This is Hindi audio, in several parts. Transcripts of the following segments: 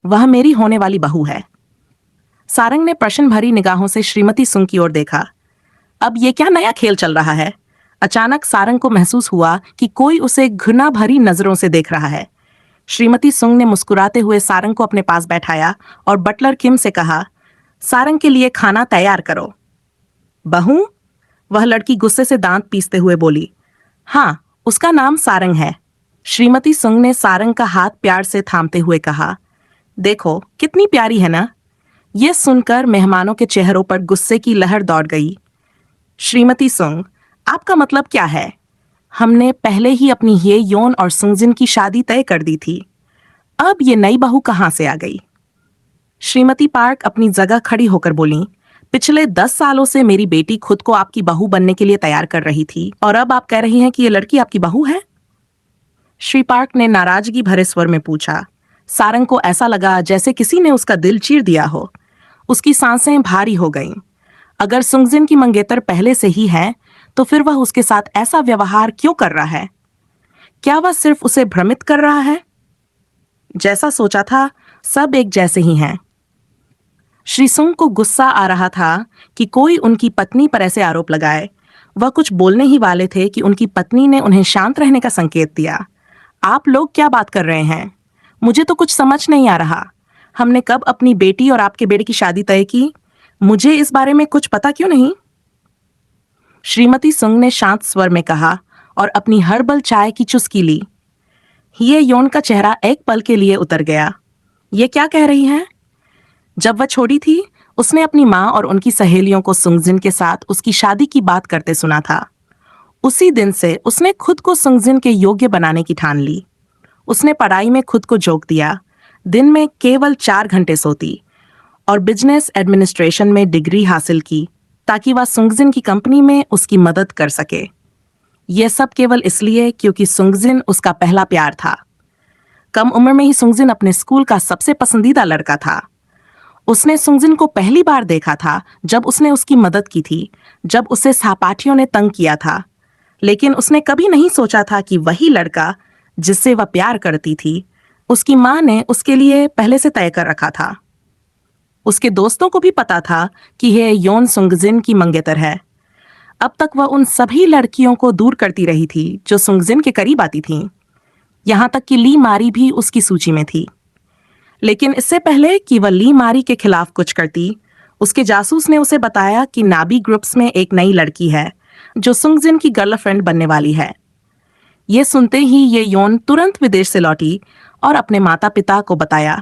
वह मेरी होने वाली बहू है। सारंग ने प्रश्न भरी निगाहों से श्रीमती सुंग की ओर देखा। अब ये क्या नया खेल चल रहा है? अचानक सारंग को महसूस हुआ कि कोई उसे घृणा भरी नजरों से देख रहा है। श्रीमती सुंग ने मुस्कुराते हुए सारंग को अपने पास बैठाया और बटलर किम से कहा, सारंग के लिए खाना तैयार करो। बहू? वह लड़की गुस्से से दांत पीसते हुए बोली। हाँ, उसका नाम सारंग है। श्रीमती सुंग ने सारंग का हाथ प्यार से थामते हुए कहा। देखो कितनी प्यारी है ना। यह सुनकर मेहमानों के चेहरों पर गुस्से की लहर दौड़ गई। श्रीमती सुंग, आपका मतलब क्या है? हमने पहले ही अपनी ये योन और सुंगजिन की शादी तय कर दी थी। अब ये नई बहू कहां से आ गई? श्रीमती पार्क अपनी जगह खड़ी होकर बोली, पिछले 10 सालों से मेरी बेटी खुद को आपकी बहू बनने के लिए तैयार कर रही थी और अब आप कह रही हैं कि ये लड़की आपकी बहू है? श्री पार्क ने नाराजगी भरे स्वर में पूछा। सारंग को ऐसा लगा जैसे किसी ने उसका दिल चीर दिया हो। उसकी सांसें भारी हो गईं। अगर सुंगजिन की मंगेतर पहले से ही है तो फिर वह उसके साथ ऐसा व्यवहार क्यों कर रहा है? क्या वह सिर्फ उसे भ्रमित कर रहा है? जैसा सोचा था सब एक जैसे ही हैं। श्री सुंग को गुस्सा आ रहा था कि कोई उनकी पत्नी पर ऐसे आरोप लगाए। वह कुछ बोलने ही वाले थे कि उनकी पत्नी ने उन्हें शांत रहने का संकेत दिया। आप लोग क्या बात कर रहे हैं? मुझे तो कुछ समझ नहीं आ रहा। हमने कब अपनी बेटी और आपके बेटे की शादी तय की? मुझे इस बारे में कुछ पता क्यों नहीं? श्रीमती सुंग ने शांत स्वर में कहा और अपनी हर्बल चाय की चुस्की ली। ये योन का चेहरा एक पल के लिए उतर गया। ये क्या कह रही हैं? जब वह छोटी थी उसने अपनी माँ और उनकी सहेलियों को सुंगजिन के साथ उसकी शादी की बात करते सुना था। उसी दिन से उसने खुद को सुंगजिन के योग्य बनाने की ठान ली। उसने पढ़ाई में खुद को झोंक दिया। दिन में केवल 4 घंटे सोती और बिजनेस एडमिनिस्ट्रेशन में डिग्री हासिल की ताकि वह सुंगजिन की कंपनी में उसकी मदद कर सके। यह सब केवल इसलिए क्योंकि सुंगजिन उसका पहला प्यार था। कम उम्र में ही सुंगजिन अपने स्कूल का सबसे पसंदीदा लड़का था। उसने सुंगजिन को पहली बार देखा था जब उसने उसकी मदद की थी, जब उसे सहपाठियों ने तंग किया था। लेकिन उसने कभी नहीं सोचा था कि वही लड़का जिससे वह प्यार करती थी उसकी माँ ने उसके लिए पहले से तय कर रखा था। उसके दोस्तों को भी पता था कि यह योन सुंगजिन की मंगेतर है। अब तक वह उन सभी लड़कियों को दूर करती रही थी जो सुंगजिन के करीब आती थीं। यहां तक कि ली मारी भी उसकी सूची में थी। लेकिन इससे पहले कि वह ली मारी के खिलाफ कुछ करती, उसके जासूस ने उसे बताया कि नाबी ग्रुप्स में एक नई लड़की है जो सुंगजिन की गर्लफ्रेंड बनने वाली है। ये सुनते ही ये योन तुरंत विदेश से लौटी और अपने माता पिता को बताया।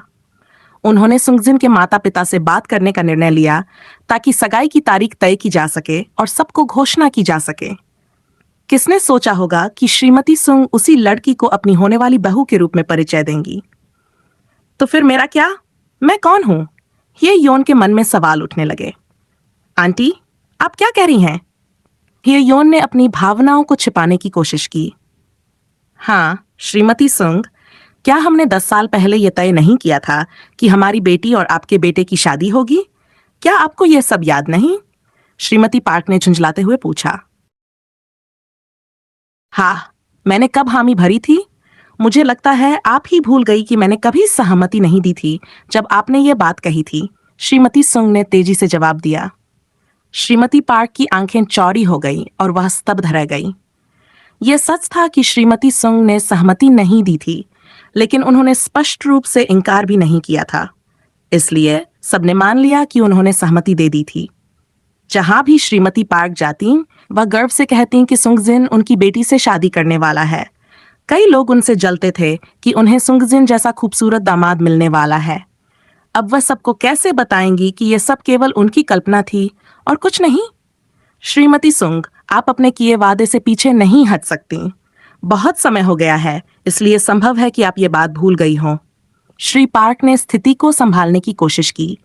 उन्होंने सुंगजिन के माता पिता से बात करने का निर्णय लिया ताकि सगाई की तारीख तय की जा सके और सबको घोषणा की जा सके। किसने सोचा होगा कि श्रीमती सुंग उसी लड़की को अपनी होने वाली बहू के रूप में परिचय देंगी? तो फिर मेरा क्या? मैं कौन हूं? ये योन के मन में सवाल उठने लगे। आंटी, आप क्या कह रही हैं? ये योन ने अपनी भावनाओं को छिपाने की कोशिश की। हाँ, श्रीमती सुंग, क्या हमने 10 साल पहले यह तय नहीं किया था कि हमारी बेटी और आपके बेटे की शादी होगी? क्या आपको यह सब याद नहीं? श्रीमती पार्क ने झुंझलाते हुए पूछा। हाँ, मैंने कब हामी भरी थी? मुझे लगता है आप ही भूल गई कि मैंने कभी सहमति नहीं दी थी जब आपने ये बात कही थी। श्रीमती सुंग ने तेजी से जवाब दिया। श्रीमती पार्क की आंखें चौड़ी हो गईं और वह स्तब्ध रह गई। यह सच था कि श्रीमती सुंग ने सहमति नहीं दी थी, लेकिन उन्होंने स्पष्ट रूप से इनकार भी नहीं किया था। इसलिए सबने मान लिया कि उन्होंने सहमति दे दी थी। जहां भी श्रीमती पार्क जाती, वह गर्व से कहती कि सुंगजिन उनकी बेटी से शादी करने वाला है। कई लोग उनसे जलते थे कि उन्हें सुंगजिन जैसा खूबसूरत दामाद मिलने वाला है। अब वह सबको कैसे बताएंगी कि यह सब केवल उनकी कल्पना थी और कुछ नहीं? श्रीमती सुंग, आप अपने किए वादे से पीछे नहीं हट सकती। बहुत समय हो गया है, इसलिए संभव है कि आप ये बात भूल गई हों। श्री पार्क ने स्थिति को संभालने की कोशिश की।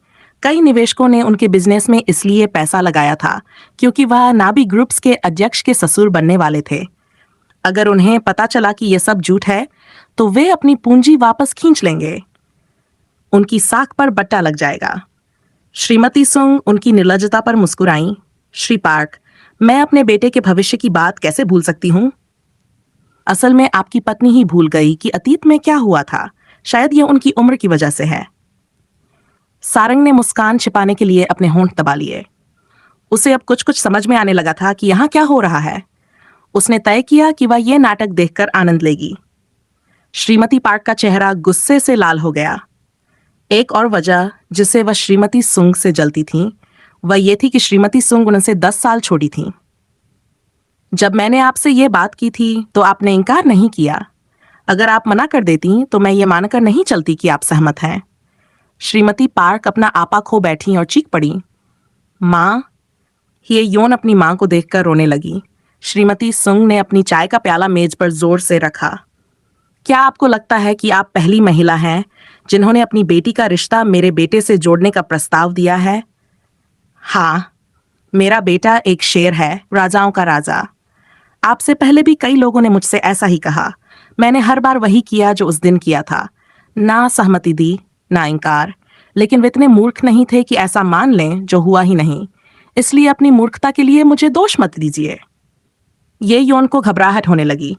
कई निवेशकों ने उनके बिजनेस में इसलिए पैसा लगाया था क्योंकि वह नाबी ग्रुप्स के अध्यक्ष के ससुर बनने वाले थे। अगर उन्हें पता चला कि यह सब झूठ है तो वे अपनी पूंजी वापस खींच लेंगे। उनकी साख पर बट्टा लग जाएगा। श्रीमती सुंग उनकी निर्लज्जता पर मुस्कुराईं। श्री पार्क, मैं अपने बेटे के भविष्य की बात कैसे भूल सकती हूँ? असल में आपकी पत्नी ही भूल गई कि अतीत में क्या हुआ था। शायद यह उनकी उम्र की वजह से है। सारंग ने मुस्कान छिपाने के लिए अपने होंठ दबा लिए। उसे अब कुछ कुछ समझ में आने लगा था कि यहाँ क्या हो रहा है। उसने तय किया कि वह यह नाटक देखकर आनंद लेगी। श्रीमती पार्क का चेहरा गुस्से से लाल हो गया। एक और वजह जिससे वह श्रीमती सुंग से जलती थी वह यह थी कि श्रीमती सुंग उनसे 10 साल छोटी थी। जब मैंने आपसे ये बात की थी तो आपने इनकार नहीं किया। अगर आप मना कर देती तो मैं ये मानकर नहीं चलती कि आप सहमत हैं। श्रीमती पार्क अपना आपा खो बैठी और चीख पड़ी, माँ। ये योन अपनी माँ को देखकर रोने लगी। श्रीमती सुंग ने अपनी चाय का प्याला मेज पर जोर से रखा। क्या आपको लगता है कि आप पहली महिला हैं जिन्होंने अपनी बेटी का रिश्ता मेरे बेटे से जोड़ने का प्रस्ताव दिया है? हाँ, मेरा बेटा एक शेर है, राजाओं का राजा। आपसे पहले भी कई लोगों ने मुझसे ऐसा ही कहा। मैंने हर बार वही किया जो उस दिन किया था, ना सहमति दी ना इनकार। लेकिन वे इतने मूर्ख नहीं थे कि ऐसा मान लें जो हुआ ही नहीं। इसलिए अपनी मूर्खता के लिए मुझे दोष मत दीजिए। ये योन को घबराहट होने लगी।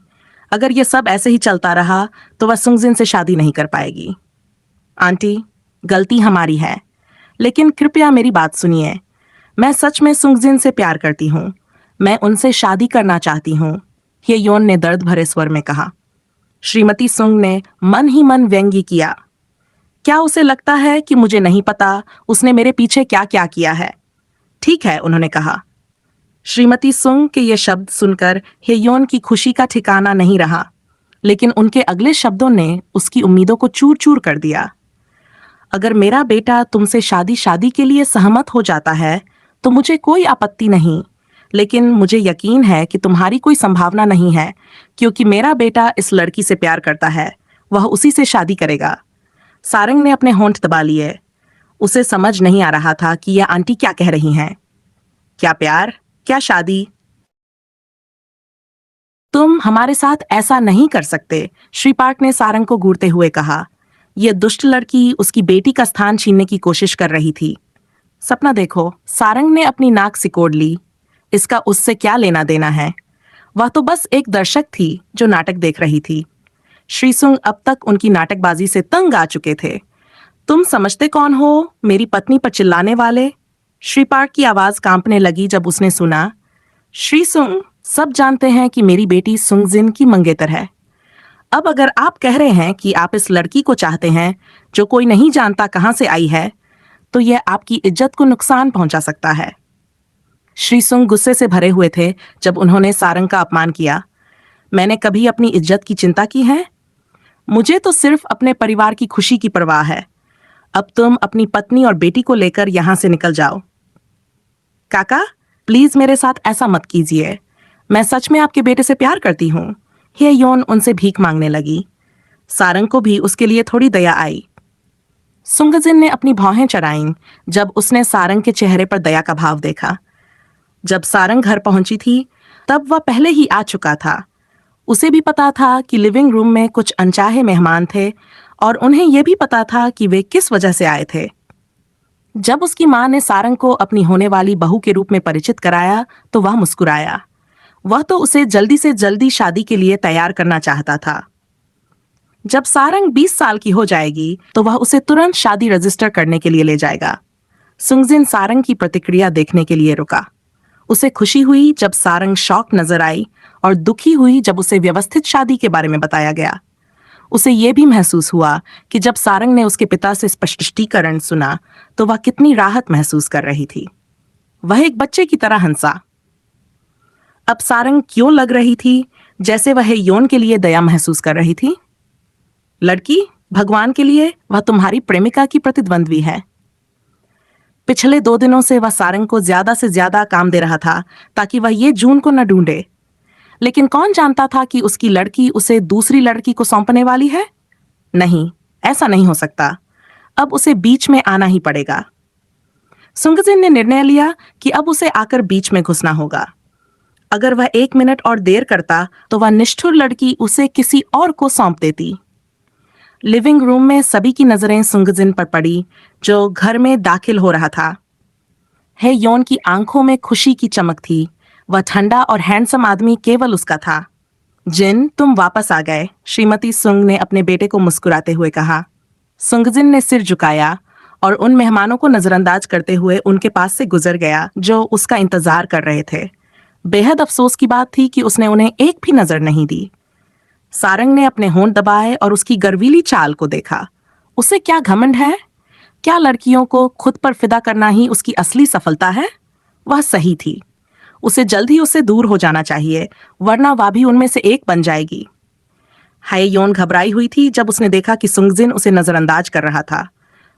अगर ये सब ऐसे ही चलता रहा तो वह सुंगजिन से शादी नहीं कर पाएगी। आंटी, गलती हमारी है, लेकिन कृपया मेरी बात सुनिए। मैं सच में सुंगजिन से प्यार करती हूँ। मैं उनसे शादी करना चाहती हूँ, ये योन ने दर्द भरे स्वर में कहा। श्रीमती सुंग ने मन ही मन व्यंग्य किया। क्या उसे लगता है कि मुझे नहीं पता उसने मेरे पीछे क्या क्या किया है? ठीक है, उन्होंने कहा। श्रीमती सुंग के ये शब्द सुनकर हेयोन की खुशी का ठिकाना नहीं रहा, लेकिन उनके अगले शब्दों ने उसकी उम्मीदों को चूर चूर कर दिया। अगर मेरा बेटा तुमसे शादी के लिए सहमत हो जाता है तो मुझे कोई आपत्ति नहीं, लेकिन मुझे यकीन है कि तुम्हारी कोई संभावना नहीं है, क्योंकि मेरा बेटा इस लड़की से प्यार करता है। वह उसी से शादी करेगा। सारंग ने अपने होंठ दबा लिए। उसे समझ नहीं आ रहा था कि यह आंटी क्या कह रही हैं। क्या प्यार, क्या शादी? तुम हमारे साथ ऐसा नहीं कर सकते, श्री पार्क ने सारंग को घूरते हुए कहा। यह दुष्ट लड़की उसकी बेटी का स्थान छीनने की कोशिश कर रही थी। सपना देखो, सारंग ने अपनी नाक सिकोड़ ली। इसका उससे क्या लेना देना है? वह तो बस एक दर्शक थी जो नाटक देख रही थी। श्री सुंग अब तक उनकी नाटकबाजी से तंग आ चुके थे। तुम समझते कौन हो, मेरी पत्नी पर चिल्लाने वाले? श्री पार्क की आवाज कांपने लगी जब उसने सुना, श्री सुंग, सब जानते हैं कि मेरी बेटी सुंगजिन की मंगेतर है। अब अगर आप कह रहे हैं कि आप इस लड़की को चाहते हैं जो कोई नहीं जानता कहां से आई है, तो यह आपकी इज्जत को नुकसान पहुंचा सकता है। श्री सुंग गुस्से से भरे हुए थे जब उन्होंने सारंग का अपमान किया। मैंने कभी अपनी इज्जत की चिंता की है? मुझे तो सिर्फ अपने परिवार की खुशी की परवाह है। अब तुम अपनी पत्नी और बेटी को लेकर यहां से निकल जाओ। काका, प्लीज मेरे साथ ऐसा मत कीजिए। मैं सच में आपके बेटे से प्यार करती हूँ। हे योन उनसे भीख मांगने लगी। सारंग को भी उसके लिए थोड़ी दया आई। सुंगजिन ने अपनी भौहें चढ़ाईं जब उसने सारंग के चेहरे पर दया का भाव देखा। जब सारंग घर पहुंची थी तब वह पहले ही आ चुका था। उसे भी पता था कि लिविंग रूम में कुछ अनचाहे मेहमान थे और उन्हें यह भी पता था कि वे किस वजह से आए थे। जब उसकी मां ने सारंग को अपनी होने वाली बहू के रूप में परिचित कराया तो वह मुस्कुराया। वह तो उसे जल्दी से जल्दी शादी के लिए तैयार करना चाहता था। जब सारंग 20 साल की हो जाएगी तो वह उसे तुरंत शादी रजिस्टर करने के लिए ले जाएगा। सुंगजिन सारंग की प्रतिक्रिया देखने के लिए रुका। उसे खुशी हुई जब सारंग शॉक नजर आई और दुखी हुई जब उसे व्यवस्थित शादी के बारे में बताया गया। उसे यह भी महसूस हुआ कि जब सारंग ने उसके पिता से स्पष्टीकरण सुना तो वह कितनी राहत महसूस कर रही थी। वह एक बच्चे की तरह हंसा। अब सारंग क्यों लग रही थी जैसे वह योन के लिए दया महसूस कर रही थी? लड़की, भगवान के लिए वह तुम्हारी प्रेमिका की प्रतिद्वंद्वी है। पिछले 2 दिनों से वह सारंग को ज्यादा से ज्यादा काम दे रहा था ताकि वह ये जून को न ढूंढे। लेकिन कौन जानता था कि उसकी लड़की उसे दूसरी लड़की को सौंपने वाली है? नहीं, ऐसा नहीं हो सकता। अब उसे बीच में आना ही पड़ेगा। सुंगजिन ने निर्णय लिया कि अब उसे आकर बीच में घुसना होगा। अगर वह 1 मिनट और देर करता तो वह निष्ठुर लड़की उसे किसी और को सौंप देती। लिविंग रूम में सभी की नजरें सुंगजिन पर पड़ी जो घर में दाखिल हो रहा था। हे योन की आंखों में खुशी की चमक थी। वह ठंडा और हैंडसम आदमी केवल उसका था। जिन, तुम वापस आ गए, श्रीमती सुंग ने अपने बेटे को मुस्कुराते हुए कहा। सुंगजिन ने सिर झुकाया और उन मेहमानों को नजरअंदाज करते हुए उनके पास से गुजर गया जो उसका इंतजार कर रहे थे। बेहद अफसोस की बात थी कि उसने उन्हें एक भी नजर नहीं दी। सारंग ने अपने होंठ दबाए और उसकी गर्वीली चाल को देखा। उसे क्या घमंड है? क्या लड़कियों को खुद पर फिदा करना ही उसकी असली सफलता है? वह सही थी। उसे जल्द ही उससे दूर हो जाना चाहिए, वरना वह भी उनमें से एक बन जाएगी। हाय योन घबराई हुई थी जब उसने देखा कि सुंगजिन उसे नजरअंदाज कर रहा था।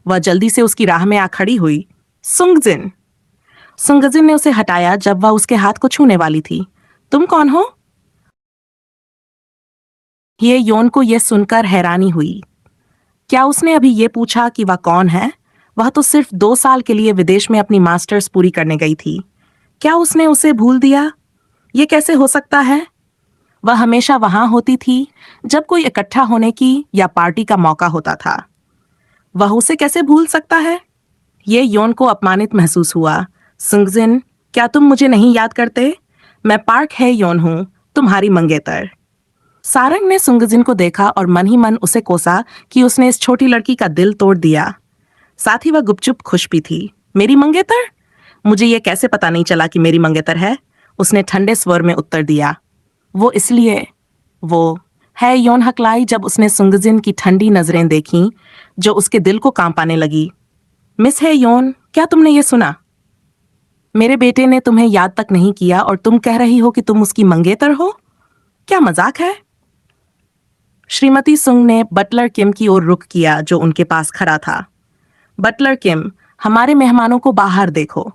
वह जल्दी से उसकी राह में आ खड़ी हुई। सुंगजिन! सुंगजिन ने उसे हटाया जब वह उसके हाथ को छूने वाली थी। तुम कौन हो? ये योन को यह सुनकर हैरानी हुई। क्या उसने अभी ये पूछा कि वह कौन है? वह तो सिर्फ 2 साल के लिए विदेश में अपनी मास्टर्स पूरी करने गई थी। क्या उसने उसे भूल दिया? ये कैसे हो सकता है? वह हमेशा वहां होती थी जब कोई इकट्ठा होने की या पार्टी का मौका होता था। वह उसे कैसे भूल सकता है? ये योन को अपमानित महसूस हुआ। सुंगजिन, क्या तुम मुझे नहीं याद करते? मैं पार्क है योन हूं, तुम्हारी मंगेतर। सारंग ने सुंगजिन को देखा और मन ही मन उसे कोसा कि उसने इस छोटी लड़की का दिल तोड़ दिया। साथ ही वह गुपचुप खुश भी थी। मेरी मंगेतर? मुझे ये कैसे पता नहीं चला कि मेरी मंगेतर है? उसने ठंडे स्वर में उत्तर दिया। वो इसलिए वो है योन हकलाई जब उसने सुंगजिन की ठंडी नजरें देखीं जो उसके दिल को कांपाने लगी। मिस है योन, क्या तुमने ये सुना? मेरे बेटे ने तुम्हें याद तक नहीं किया और तुम कह रही हो कि तुम उसकी मंगेतर हो? क्या मजाक है? श्रीमती सुंग ने बटलर किम की ओर रुख किया जो उनके पास खड़ा था। बटलर किम, हमारे मेहमानों को बाहर देखो।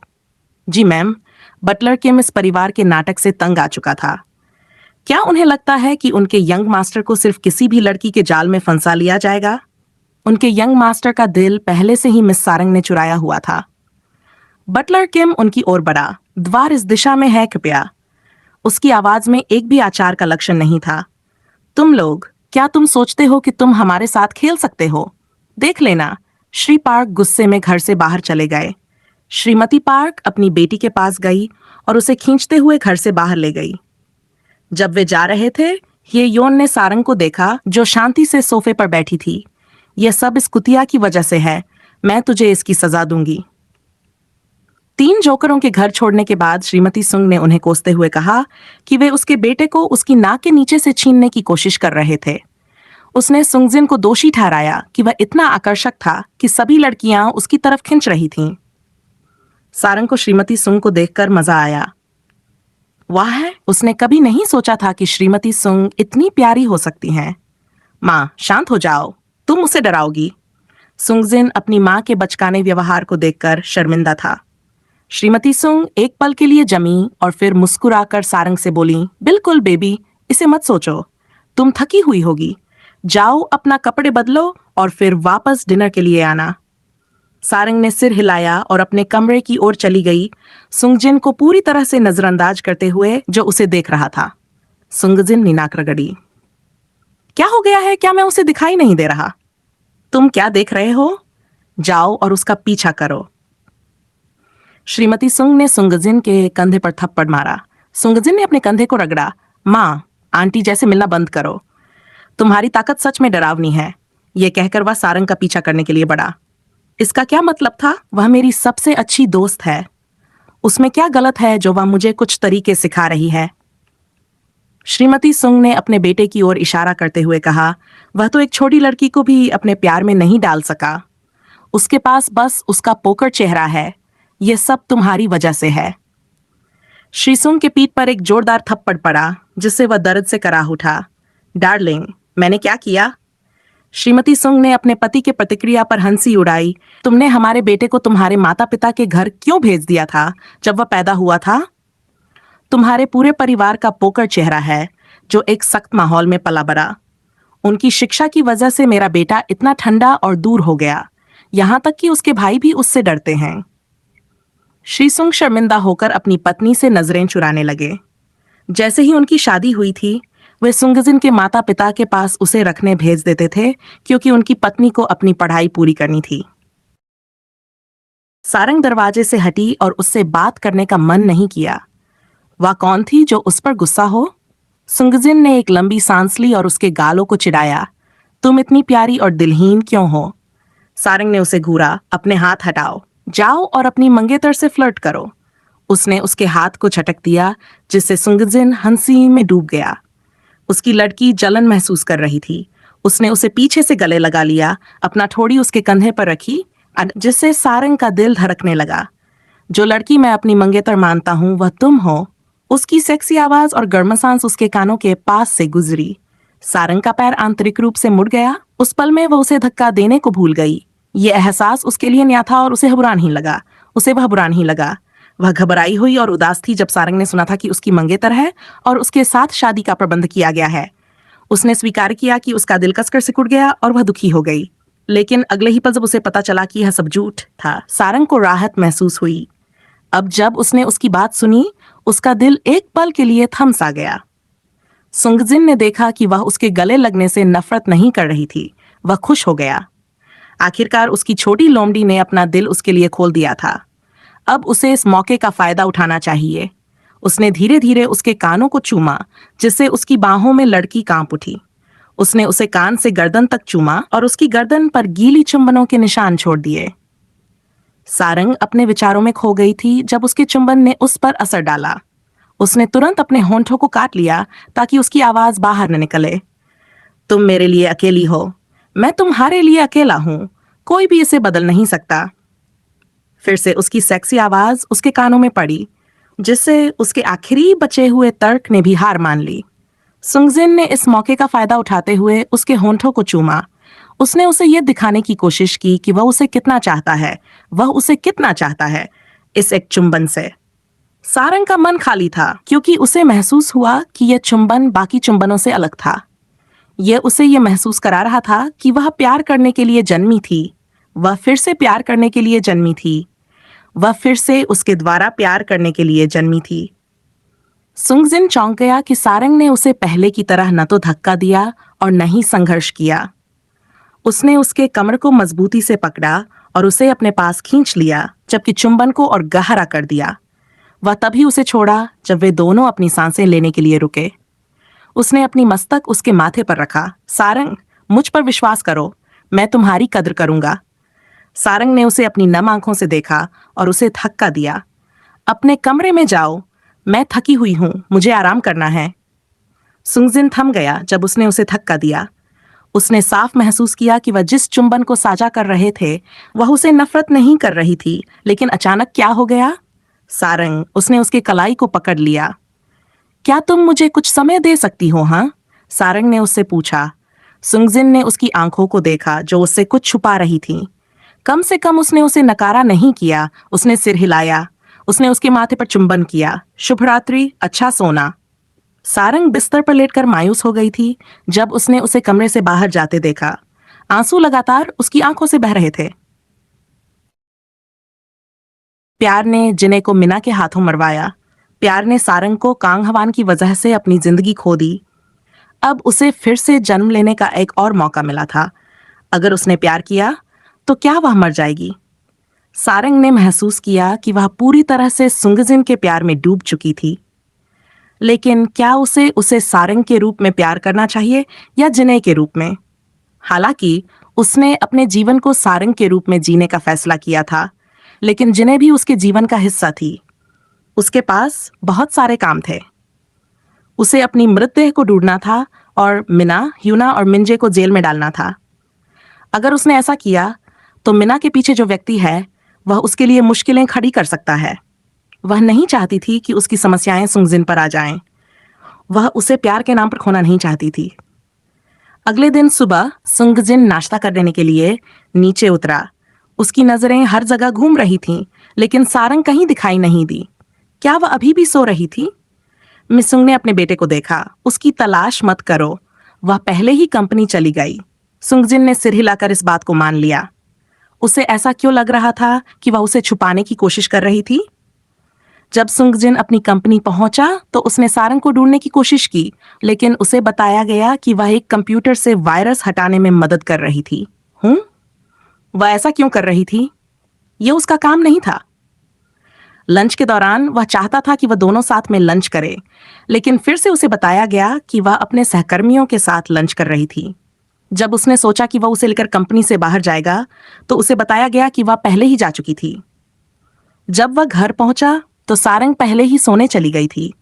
जी मैम। बटलर किम इस परिवार के नाटक से तंग आ चुका था। क्या उन्हें लगता है कि उनके यंग मास्टर को सिर्फ किसी भी लड़की के जाल में फंसा लिया जाएगा? उनके यंग मास्टर का दिल पहले से ही मिस सारंग ने चुराया हुआ था। बटलर किम उनकी ओर बढ़ा। द्वार इस दिशा में है कृपया। उसकी आवाज में एक भी आचार का लक्षण नहीं था। तुम लोग, क्या तुम सोचते हो कि तुम हमारे साथ खेल सकते हो? देख लेना। श्री पार्क गुस्से में घर से बाहर चले गए। श्रीमती पार्क अपनी बेटी के पास गई और उसे खींचते हुए घर से बाहर ले गई। जब वे जा रहे थे, ये योन ने सारंग को देखा जो शांति से सोफे पर बैठी थी। यह सब इस कुतिया की वजह से है। मैं तुझे इसकी सजा दूंगी। 3 जोकरों के घर छोड़ने के बाद श्रीमती सुंग ने उन्हें कोसते हुए कहा कि वे उसके बेटे को उसकी नाक के नीचे से छीनने की कोशिश कर रहे थे। उसने सुंगजिन को दोषी ठहराया कि वह इतना आकर्षक था कि सभी लड़कियां उसकी तरफ खिंच रही थीं। सारंग को श्रीमती सुंग को देखकर मजा आया। वाह है, उसने कभी नहीं सोचा था कि श्रीमती सुंग इतनी प्यारी हो सकती हैं। माँ, शांत हो जाओ, तुम उसे डराओगी। सुंगजिन अपनी माँ के बचकाने व्यवहार को देखकर शर्मिंदा था। श्रीमती सुंग एक पल के लिए जमी और फिर मुस्कुराकर सारंग से बोली, बिल्कुल बेबी, इसे मत सोचो। तुम थकी हुई होगी। जाओ अपना कपड़े बदलो और फिर वापस डिनर के लिए आना। सारंग ने सिर हिलाया और अपने कमरे की ओर चली गई, सुंगजिन को पूरी तरह से नजरअंदाज करते हुए जो उसे देख रहा था। सुंगजिन निनाक रगड़ी। क्या हो गया है? क्या मैं उसे दिखाई नहीं दे रहा? तुम क्या देख रहे हो? जाओ और उसका पीछा करो। श्रीमती सुंग ने सुंगजिन के कंधे पर थप्पड़ मारा। सुंगजिन ने अपने कंधे को रगड़ा। माँ, आंटी जैसे मिलना बंद करो। तुम्हारी ताकत सच में डरावनी है। यह कहकर वह सारंग का पीछा करने के लिए बढ़ा। इसका क्या मतलब था? वह मेरी सबसे अच्छी दोस्त है। उसमें क्या गलत है जो वह मुझे कुछ तरीके सिखा रही है? श्रीमती सुंग ने अपने बेटे की ओर इशारा करते हुए कहा, वह तो एक छोटी लड़की को भी अपने प्यार में नहीं डाल सका। उसके पास बस उसका पोकर चेहरा है। यह सब तुम्हारी वजह से है। श्री सुंग के पीठ पर एक जोरदार थप्पड़ पड़ा जिससे वह दर्द से कराह उठा। डार्लिंग, मैंने क्या किया? श्रीमती सुंग ने अपने पति के प्रतिक्रिया पर हंसी उड़ाई। तुमने हमारे बेटे को तुम्हारे माता पिता के घर क्यों भेज दिया था जब वह पैदा हुआ था? तुम्हारे पूरे परिवार का पोकर चेहरा है जो एक सख्त माहौल में पला बड़ा। उनकी शिक्षा की वजह से मेरा बेटा इतना ठंडा और दूर हो गया, यहां तक कि उसके भाई भी उससे डरते हैं। श्री सुंग शर्मिंदा होकर अपनी पत्नी से नजरें चुराने लगे। जैसे ही उनकी शादी हुई थी, वे सुंगजिन के माता पिता के पास उसे रखने भेज देते थे क्योंकि उनकी पत्नी को अपनी पढ़ाई पूरी करनी थी। सारंग दरवाजे से हटी और उससे बात करने का मन नहीं किया। वह कौन थी जो उस पर गुस्सा हो? सुंगजिन ने एक लंबी सांस ली और उसके गालों को चिढ़ाया। तुम इतनी प्यारी और दिलहीन क्यों हो? सारंग ने उसे घूरा। अपने हाथ हटाओ, जाओ और अपनी मंगेतर से फ्लर्ट करो। उसने उसके हाथ को झटक दिया, जिससे सुंगजिन हंसी में डूब गया। उसकी लड़की जलन महसूस कर रही थी। उसने उसे पीछे से गले लगा लिया, अपना ठोड़ी उसके कंधे पर रखी, जिससे सारंग का दिल धड़कने लगा। जो लड़की मैं अपनी मंगेतर मानता हूं वह तुम हो। उसकी सेक्सी आवाज और गर्म सांस उसके कानों के पास से गुजरी। सारंग का पैर आंतरिक रूप से मुड़ गया। उस पल में वह उसे धक्का देने को भूल गई। ये एहसास उसके लिए नया था और उसे बुरा नहीं लगा। वह बुरा नहीं लगा। वह घबराई हुई और उदास थी जब सारंग ने सुना था कि उसकी मंगेतर है और उसके साथ शादी का प्रबंध किया गया है। उसने स्वीकार किया कि उसका दिल कसकर सिकुड़ गया और वह दुखी हो गई। लेकिन अगले ही पल जब उसे पता चला कि यह सब झूठ था, सारंग को राहत महसूस हुई। अब जब उसने उसकी बात सुनी, उसका दिल एक पल के लिए थम सा गया। सुंगजिन ने देखा कि वह उसके गले लगने से नफरत नहीं कर रही थी, वह खुश हो गया। आखिरकार उसकी छोटी लोमड़ी ने अपना दिल उसके लिए खोल दिया था। अब उसे इस मौके का फायदा उठाना चाहिए। उसने धीरे धीरे उसके कानों को चूमा, जिससे उसकी बाहों में लड़की कांप उठी। उसने उसे कान से गर्दन तक चूमा और उसकी गर्दन पर गीली चुंबनों के निशान छोड़ दिए। सारंग अपने विचारों में खो गई थी जब उसके चुंबन ने उस पर असर डाला। उसने तुरंत अपने होंठों को काट लिया ताकि उसकी आवाज बाहर न निकले। तुम मेरे लिए अकेली हो, मैं तुम्हारे लिए अकेला हूं, कोई भी इसे बदल नहीं सकता। फिर से उसकी सेक्सी आवाज उसके कानों में पड़ी, जिससे उसके आखिरी बचे हुए तर्क ने भी हार मान ली। सुंगजिन ने इस मौके का फायदा उठाते हुए उसके होंठों को चूमा। उसने उसे यह दिखाने की कोशिश की कि वह उसे कितना चाहता है, वह उसे कितना चाहता है इस एक चुंबन से। सारंग का मन खाली था क्योंकि उसे महसूस हुआ कि यह चुंबन बाकी चुंबनों से अलग था। यह उसे यह महसूस करा रहा था कि वह प्यार करने के लिए जन्मी थी। वह फिर से प्यार करने के लिए जन्मी थी। वह फिर से उसके द्वारा प्यार करने के लिए जन्मी थी। सुंगजिन चौंक गया कि सारंग ने उसे पहले की तरह न तो धक्का दिया और न ही संघर्ष किया। उसने उसके कमर को मजबूती से पकड़ा और उसे अपने पास खींच लिया, जबकि चुंबन को और गहरा कर दिया। वह तभी उसे छोड़ा जब वे दोनों अपनी सांसें लेने के लिए रुके। उसने अपनी मस्तक उसके माथे पर रखा। सारंग, मुझ पर विश्वास करो, मैं तुम्हारी कद्र करूंगा। सारंग ने उसे अपनी नम आंखों से देखा और उसे धक्का दिया। अपने कमरे में जाओ, मैं थकी हुई हूं, मुझे आराम करना है। सुंगजिन थम गया जब उसने उसे धक्का दिया। उसने साफ महसूस किया कि वह जिस चुंबन को साझा कर रहे थे वह उसे नफरत नहीं कर रही थी। लेकिन अचानक क्या हो गया? सारंग, उसने उसके कलाई को पकड़ लिया। क्या तुम मुझे कुछ समय दे सकती हो? हाँ, सारंग ने उससे पूछा। सुंगजिन ने उसकी आंखों को देखा जो उससे कुछ छुपा रही थीं। कम से कम उसने उसे नकारा नहीं किया। उसने सिर हिलाया। उसने उसके माथे पर चुंबन किया। शुभ रात्रि, अच्छा सोना। सारंग बिस्तर पर लेटकर मायूस हो गई थी जब उसने उसे कमरे से बाहर जाते देखा। आंसू लगातार उसकी आंखों से बह रहे थे। प्यार ने जिने को मिना के हाथों मरवाया। प्यार ने सारंग को कांगहवान की वजह से अपनी जिंदगी खो दी। अब उसे फिर से जन्म लेने का एक और मौका मिला था। अगर उसने प्यार किया तो क्या वह मर जाएगी? सारंग ने महसूस किया कि वह पूरी तरह से सुंगजिन के प्यार में डूब चुकी थी। लेकिन क्या उसे उसे सारंग के रूप में प्यार करना चाहिए या जिने के रूप में? हालांकि उसने अपने जीवन को सारंग के रूप में जीने का फैसला किया था, लेकिन जिने भी उसके जीवन का हिस्सा थी। उसके पास बहुत सारे काम थे। उसे अपनी मृतदेह को ढूंढना था और मिना, ह्यूना और मिंजे को जेल में डालना था। अगर उसने ऐसा किया तो मिना के पीछे जो व्यक्ति है वह उसके लिए मुश्किलें खड़ी कर सकता है। वह नहीं चाहती थी कि उसकी समस्याएं सुंगजिन पर आ जाएं। वह उसे प्यार के नाम पर खोना नहीं चाहती थी। अगले दिन सुबह सुंगजिन नाश्ता करने के लिए नीचे उतरा। उसकी नजरें हर जगह घूम रही थीं, लेकिन सारंग कहीं दिखाई नहीं दी। क्या वह अभी भी सो रही थी? मिसुंग ने अपने बेटे को देखा। उसकी तलाश मत करो, वह पहले ही कंपनी चली गई। सुंगजिन ने सिर हिलाकर इस बात को मान लिया। उसे ऐसा क्यों लग रहा था कि वह उसे छुपाने की कोशिश कर रही थी? जब सुंगजिन अपनी कंपनी पहुंचा तो उसने सारंग को ढूंढने की कोशिश की, लेकिन उसे बताया गया कि वह एक कंप्यूटर से वायरस हटाने में मदद कर रही थी। वह ऐसा क्यों कर रही थी? यह उसका काम नहीं था। लंच के दौरान वह चाहता था कि वह दोनों साथ में लंच करे, लेकिन फिर से उसे बताया गया कि वह अपने सहकर्मियों के साथ लंच कर रही थी। जब उसने सोचा कि वह उसे लेकर कंपनी से बाहर जाएगा तो उसे बताया गया कि वह पहले ही जा चुकी थी। जब वह घर पहुंचा तो सारंग पहले ही सोने चली गई थी।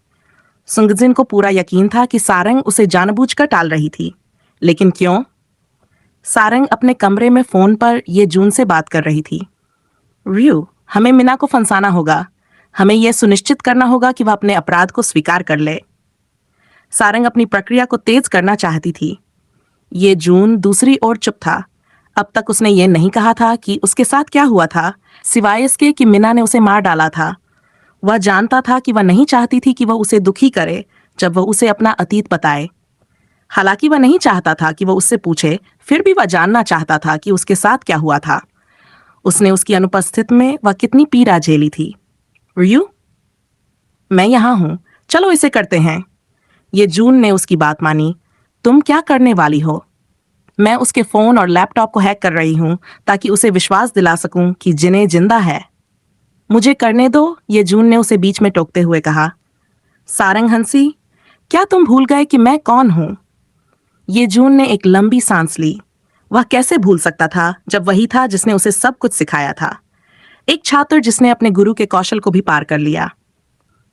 सुंगजिन को पूरा यकीन था कि सारंग उसे जानबूझकर टाल रही थी, लेकिन क्यों? सारंग अपने कमरे में फोन पर ये जून से बात कर रही थी। रियू, हमें मीना को फंसाना होगा। हमें यह सुनिश्चित करना होगा कि वह अपने अपराध को स्वीकार कर ले। सारंग अपनी प्रक्रिया को तेज करना चाहती थी। ये जून दूसरी ओर चुप था। अब तक उसने ये नहीं कहा था कि उसके साथ क्या हुआ था, सिवाय इसके कि मीना ने उसे मार डाला था। वह जानता था कि वह नहीं चाहती थी कि वह उसे दुखी करे जब वह उसे अपना अतीत बताए। हालांकि वह नहीं चाहता था कि वह उससे पूछे, फिर भी वह जानना चाहता था कि उसके साथ क्या हुआ था। उसने उसकी अनुपस्थिति में वह कितनी पीड़ा झेली थी। रियू, मैं यहां हूं, चलो इसे करते हैं। ये जून ने उसकी बात मानी। तुम क्या करने वाली हो? मैं उसके फोन और लैपटॉप को हैक कर रही हूं ताकि उसे विश्वास दिला सकूं कि जिने जिंदा है। मुझे करने दो, ये जून ने उसे बीच में टोकते हुए कहा। सारंग हंसी। क्या तुम भूल गए कि मैं कौन हूं? ये जून ने एक लंबी सांस ली। वह कैसे भूल सकता था जब वही था जिसने उसे सब कुछ सिखाया था, एक छात्र जिसने अपने गुरु के कौशल को भी पार कर लिया।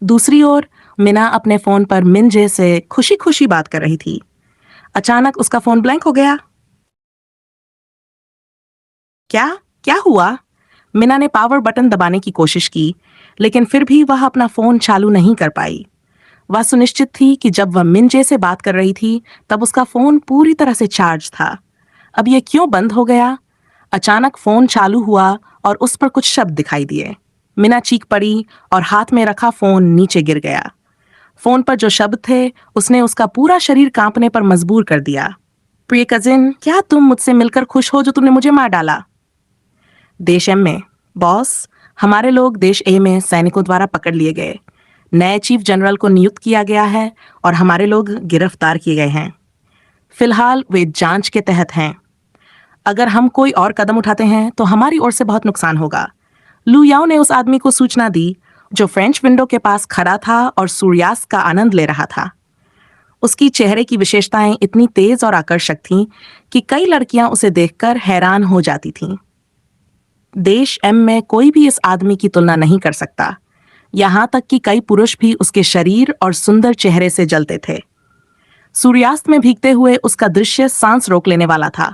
दूसरी ओर मीना अपने फोन पर मिनजे से खुशी खुशी बात कर रही थी। अचानक उसका फोन ब्लैंक हो गया। क्या क्या हुआ? मीना ने पावर बटन दबाने की कोशिश की, लेकिन फिर भी वह अपना फोन चालू नहीं कर पाई। वह सुनिश्चित थी कि जब वह मिनजे से बात कर रही थी तब उसका फोन पूरी तरह से चार्ज था। अब यह क्यों बंद हो गया? अचानक फोन चालू हुआ और उस पर कुछ शब्द दिखाई दिए। मीना चीख पड़ी और हाथ में रखा फोन नीचे गिर गया। फोन पर जो शब्द थे उसने उसका पूरा शरीर कांपने पर मजबूर कर दिया। प्रिय कजिन, क्या तुम मुझसे मिलकर खुश हो जो तुमने मुझे मार डाला? देश एम में बॉस, हमारे लोग देश ए में सैनिकों द्वारा पकड़ लिए गए। नए चीफ जनरल को नियुक्त किया गया है और हमारे लोग गिरफ्तार किए गए हैं। फिलहाल वे जांच के तहत हैं। अगर हम कोई और कदम उठाते हैं तो हमारी ओर से बहुत नुकसान होगा। लू याओ ने उस आदमी को सूचना दी जो फ्रेंच विंडो के पास खड़ा था और सूर्यास्त का आनंद ले रहा था। उसकी चेहरे की विशेषताएं इतनी तेज और आकर्षक थीं कि कई लड़कियां उसे देखकर हैरान हो जाती थीं। देश एम में कोई भी इस आदमी की तुलना नहीं कर सकता। यहां तक कि कई पुरुष भी उसके शरीर और सुंदर चेहरे से जलते थे। सूर्यास्त में भीगते हुए उसका दृश्य सांस रोक लेने वाला था।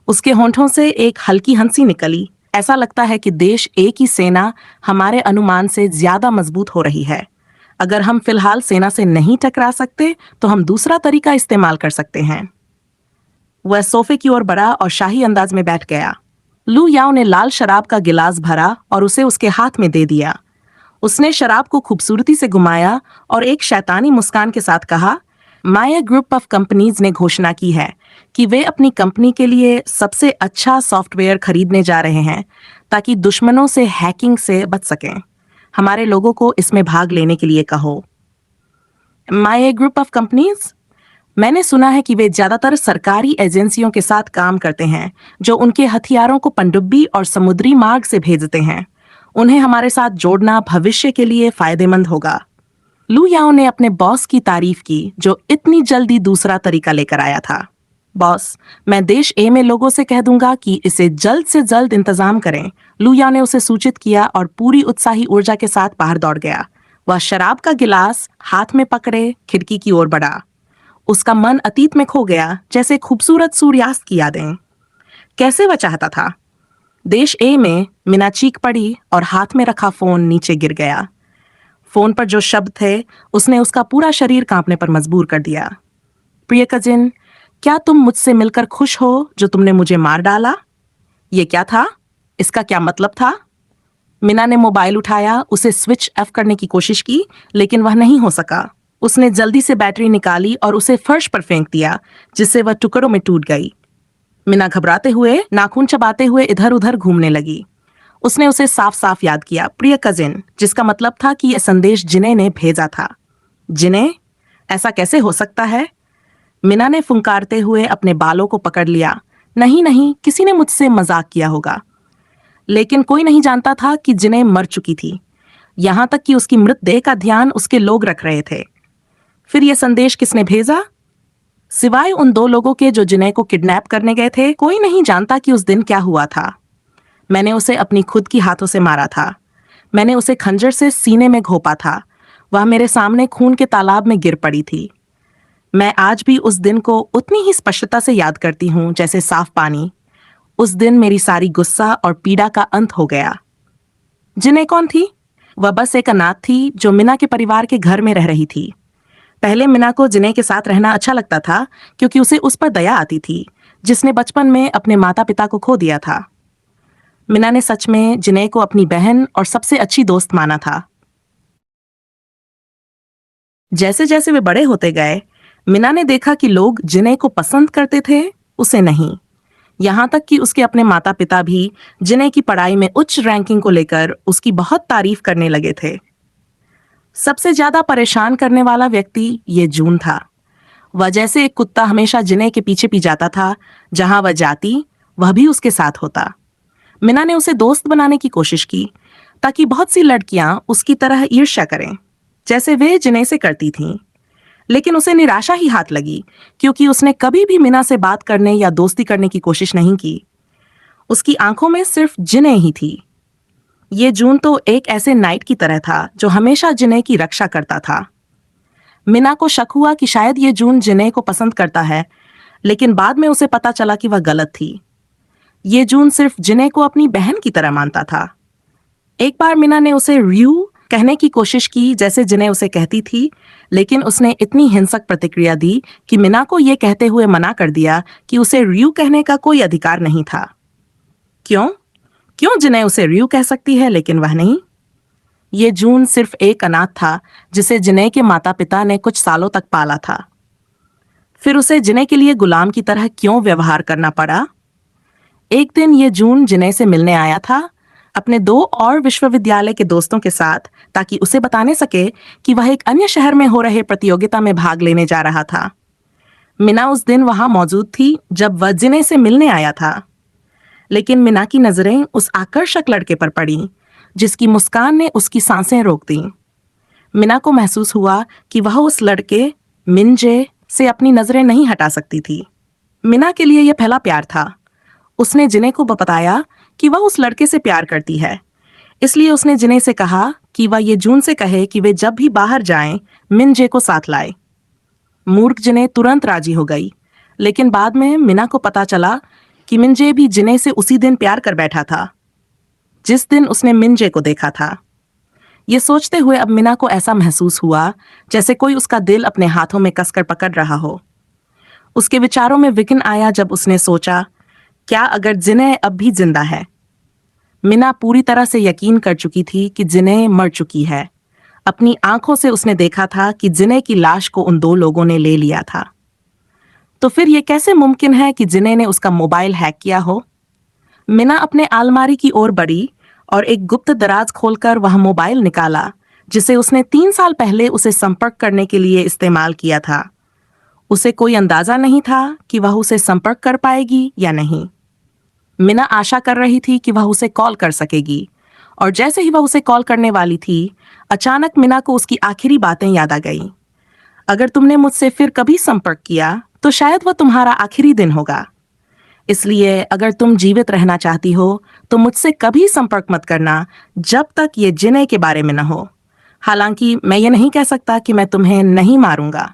उसके होंठों से एक हल्की हंसी निकली। ऐसा लगता है कि देश ए की सेना हमारे अनुमान से ज्यादा मजबूत हो रही है। अगर हम फिलहाल सेना से नहीं टकरा सकते तो हम दूसरा तरीका इस्तेमाल कर सकते हैं। वह सोफे की ओर बढ़ा और शाही अंदाज में बैठ गया। लू याओ ने लाल शराब का गिलास भरा और उसे उसके हाथ में दे दिया। उसने शराब को खूबसूरती से घुमाया और एक शैतानी मुस्कान के साथ कहा, माया ग्रुप ऑफ कंपनीज ने घोषणा की है कि वे अपनी कंपनी के लिए सबसे अच्छा सॉफ्टवेयर खरीदने जा रहे हैं ताकि दुश्मनों से हैकिंग से बच सकें। हमारे लोगों को इसमें भाग लेने के लिए कहो। माया ग्रुप ऑफ कंपनीज? मैंने सुना है कि वे ज्यादातर सरकारी एजेंसियों के साथ काम करते हैं जो उनके हथियारों को पनडुब्बी और समुद्री मार्ग से भेजते हैं। उन्हें हमारे साथ जोड़ना भविष्य के लिए फायदेमंद होगा। लू याओ ने अपने बॉस की तारीफ की जो इतनी जल्दी दूसरा तरीका लेकर आया था। बॉस, मैं देश ए में लोगों से कह दूंगा कि इसे जल्द से जल्द इंतजाम करें। लू याओ ने उसे सूचित किया और पूरी उत्साही ऊर्जा के साथ बाहर दौड़ गया। वह शराब का गिलास हाथ में पकड़े खिड़की की ओर बढ़ा। उसका मन अतीत में खो गया, जैसे खूबसूरत सूर्यास्त की यादें। कैसे वह चाहता था? देश ए में मीना चीख पड़ी और हाथ में रखा फोन नीचे गिर गया। फोन पर जो शब्द थे उसने उसका पूरा शरीर कांपने पर मजबूर कर दिया। प्रिय कजिन, क्या तुम मुझसे मिलकर खुश हो जो तुमने मुझे मार डाला? ये क्या था? इसका क्या मतलब था? मीना ने मोबाइल उठाया, उसे स्विच ऑफ करने की कोशिश की, लेकिन वह नहीं हो सका। उसने जल्दी से बैटरी निकाली और उसे फर्श पर फेंक दिया, जिससे वह टुकड़ों में टूट गई। मीना घबराते हुए नाखून चबाते हुए इधर उधर घूमने लगी। उसने उसे साफ साफ याद किया, प्रिय कजिन, जिसका मतलब था कि यह संदेश जिने ने भेजा था। जिने? ऐसा कैसे हो सकता है? मीना ने फुंकारते हुए अपने बालों को पकड़ लिया। नहीं नहीं, किसी ने मुझसे मजाक किया होगा। लेकिन कोई नहीं जानता था कि जिने मर चुकी थी, यहां तक कि उसकी मृतदेह का ध्यान उसके लोग रख रहे थे। फिर यह संदेश किसने भेजा? सिवाय उन दो लोगों के जो जिन्हें को किडनैप करने गए थे, कोई नहीं जानता कि उस दिन क्या हुआ था। मैंने उसे अपनी खुद की हाथों से मारा था। मैंने उसे खंजर से सीने में घोंपा था। वह मेरे सामने खून के तालाब में गिर पड़ी थी। मैं आज भी उस दिन को उतनी ही स्पष्टता से याद करती हूँ जैसे साफ पानी। उस दिन मेरी सारी गुस्सा और पीड़ा का अंत हो गया। जिन्हें कौन थी? वह बस एक अनाथ थी जो मीना के परिवार के घर में रह रही थी। पहले मीना को जिन्हें के साथ रहना अच्छा लगता था क्योंकि उसे उस पर दया आती थी, जिसने बचपन में अपने माता पिता को खो दिया था। मीना ने सच में जिन्हें को अपनी बहन और सबसे अच्छी दोस्त माना था। जैसे जैसे वे बड़े होते गए, मीना ने देखा कि लोग जिन्हें को पसंद करते थे, उसे नहीं। यहाँ तक कि उसके अपने माता पिता भी जिन्हें की पढ़ाई में उच्च रैंकिंग को लेकर उसकी बहुत तारीफ करने लगे थे। सबसे ज्यादा परेशान करने वाला व्यक्ति ये जून था। वह जैसे एक कुत्ता हमेशा जिन्हें के पीछे पी जाता था, जहां वह जाती वह भी उसके साथ होता। मीना ने उसे दोस्त बनाने की कोशिश की ताकि बहुत सी लड़कियां उसकी तरह ईर्ष्या करें, जैसे वे जिन्हें से करती थीं। लेकिन उसे निराशा ही हाथ लगी क्योंकि उसने कभी भी मीना से बात करने या दोस्ती करने की कोशिश नहीं की। उसकी आंखों में सिर्फ जिन्हें ही थी। ये जून तो एक ऐसे नाइट की तरह था जो हमेशा जिन्हें की रक्षा करता था। मीना को शक हुआ कि शायद ये जून जिन्हें को पसंद करता है, लेकिन बाद में उसे पता चला कि वह गलत थी। ये जून सिर्फ जिन्हें को अपनी बहन की तरह मानता था। एक बार मीना ने उसे रियू कहने की कोशिश की जैसे जिन्हें उसे कहती थी, लेकिन उसने इतनी हिंसक प्रतिक्रिया दी कि मीना को यह कहते हुए मना कर दिया कि उसे रियू कहने का कोई अधिकार नहीं था। क्यों? क्यों जिन्हें उसे रियू कह सकती है लेकिन वह नहीं? ये जून सिर्फ एक अनाथ था जिसे जिन्हें के माता पिता ने कुछ सालों तक पाला था। फिर उसे जिन्हें के लिए गुलाम की तरह क्यों व्यवहार करना पड़ा? एक दिन ये जून जिन्हें से मिलने आया था अपने दो और विश्वविद्यालय के दोस्तों के साथ, ताकि उसे बताने सके कि वह एक अन्य शहर में हो रहे प्रतियोगिता में भाग लेने जा रहा था। मीना उस दिन वहां मौजूद थी जब वह जिन्हें से मिलने आया था, लेकिन मीना की नजरें उस आकर्षक लड़के पर पड़ी जिसकी मुस्कान ने उसकी सांसें रोक दी। मीना को महसूस हुआ कि वह उस लड़के मिनजे से अपनी नजरें नहीं हटा सकती थी। मीना के लिए यह पहला प्यार था। उसने जिन्हें को बताया कि वह उस लड़के से प्यार करती है, इसलिए उसने जिन्हें से कहा कि वह ये जून से कहे कि वे जब भी बाहर जाएं मिनजे को साथ लाए। मूर्ख जिन्हें तुरंत राजी हो गई, लेकिन बाद में मीना को पता चला कि मिनजे भी जिन्हें से उसी दिन प्यार कर बैठा था जिस दिन उसने मिनजे को देखा था। ये सोचते हुए अब मीना को ऐसा महसूस हुआ जैसे कोई उसका दिल अपने हाथों में कसकर पकड़ रहा हो। उसके विचारों में विघ्न आया जब उसने सोचा, क्या अगर जिन्हें अब भी जिंदा है? मीना पूरी तरह से यकीन कर चुकी थी कि जिन्हें मर चुकी है। अपनी आंखों से उसने देखा था कि जिन्हें की लाश को उन दो लोगों ने ले लिया था। तो फिर यह कैसे मुमकिन है कि जिन्हें ने उसका मोबाइल हैक किया हो? मीना अपने अलमारी की ओर बढ़ी और एक गुप्त दराज खोलकर वह मोबाइल निकाला जिसे उसने 3 साल पहले उसे संपर्क करने के लिए इस्तेमाल किया था। उसे कोई अंदाजा नहीं था कि वह उसे संपर्क कर पाएगी या नहीं। मीना आशा कर रही थी कि वह उसे कॉल कर सकेगी, और जैसे ही वह उसे कॉल करने वाली थी, अचानक मीना को उसकी आखिरी बातें याद आ गईं। अगर तुमने मुझसे फिर कभी संपर्क किया तो शायद वह तुम्हारा आखिरी दिन होगा। इसलिए अगर तुम जीवित रहना चाहती हो तो मुझसे कभी संपर्क मत करना जब तक ये जिन्हें के बारे में न हो। हालांकि मैं ये नहीं कह सकता कि मैं तुम्हें नहीं मारूंगा।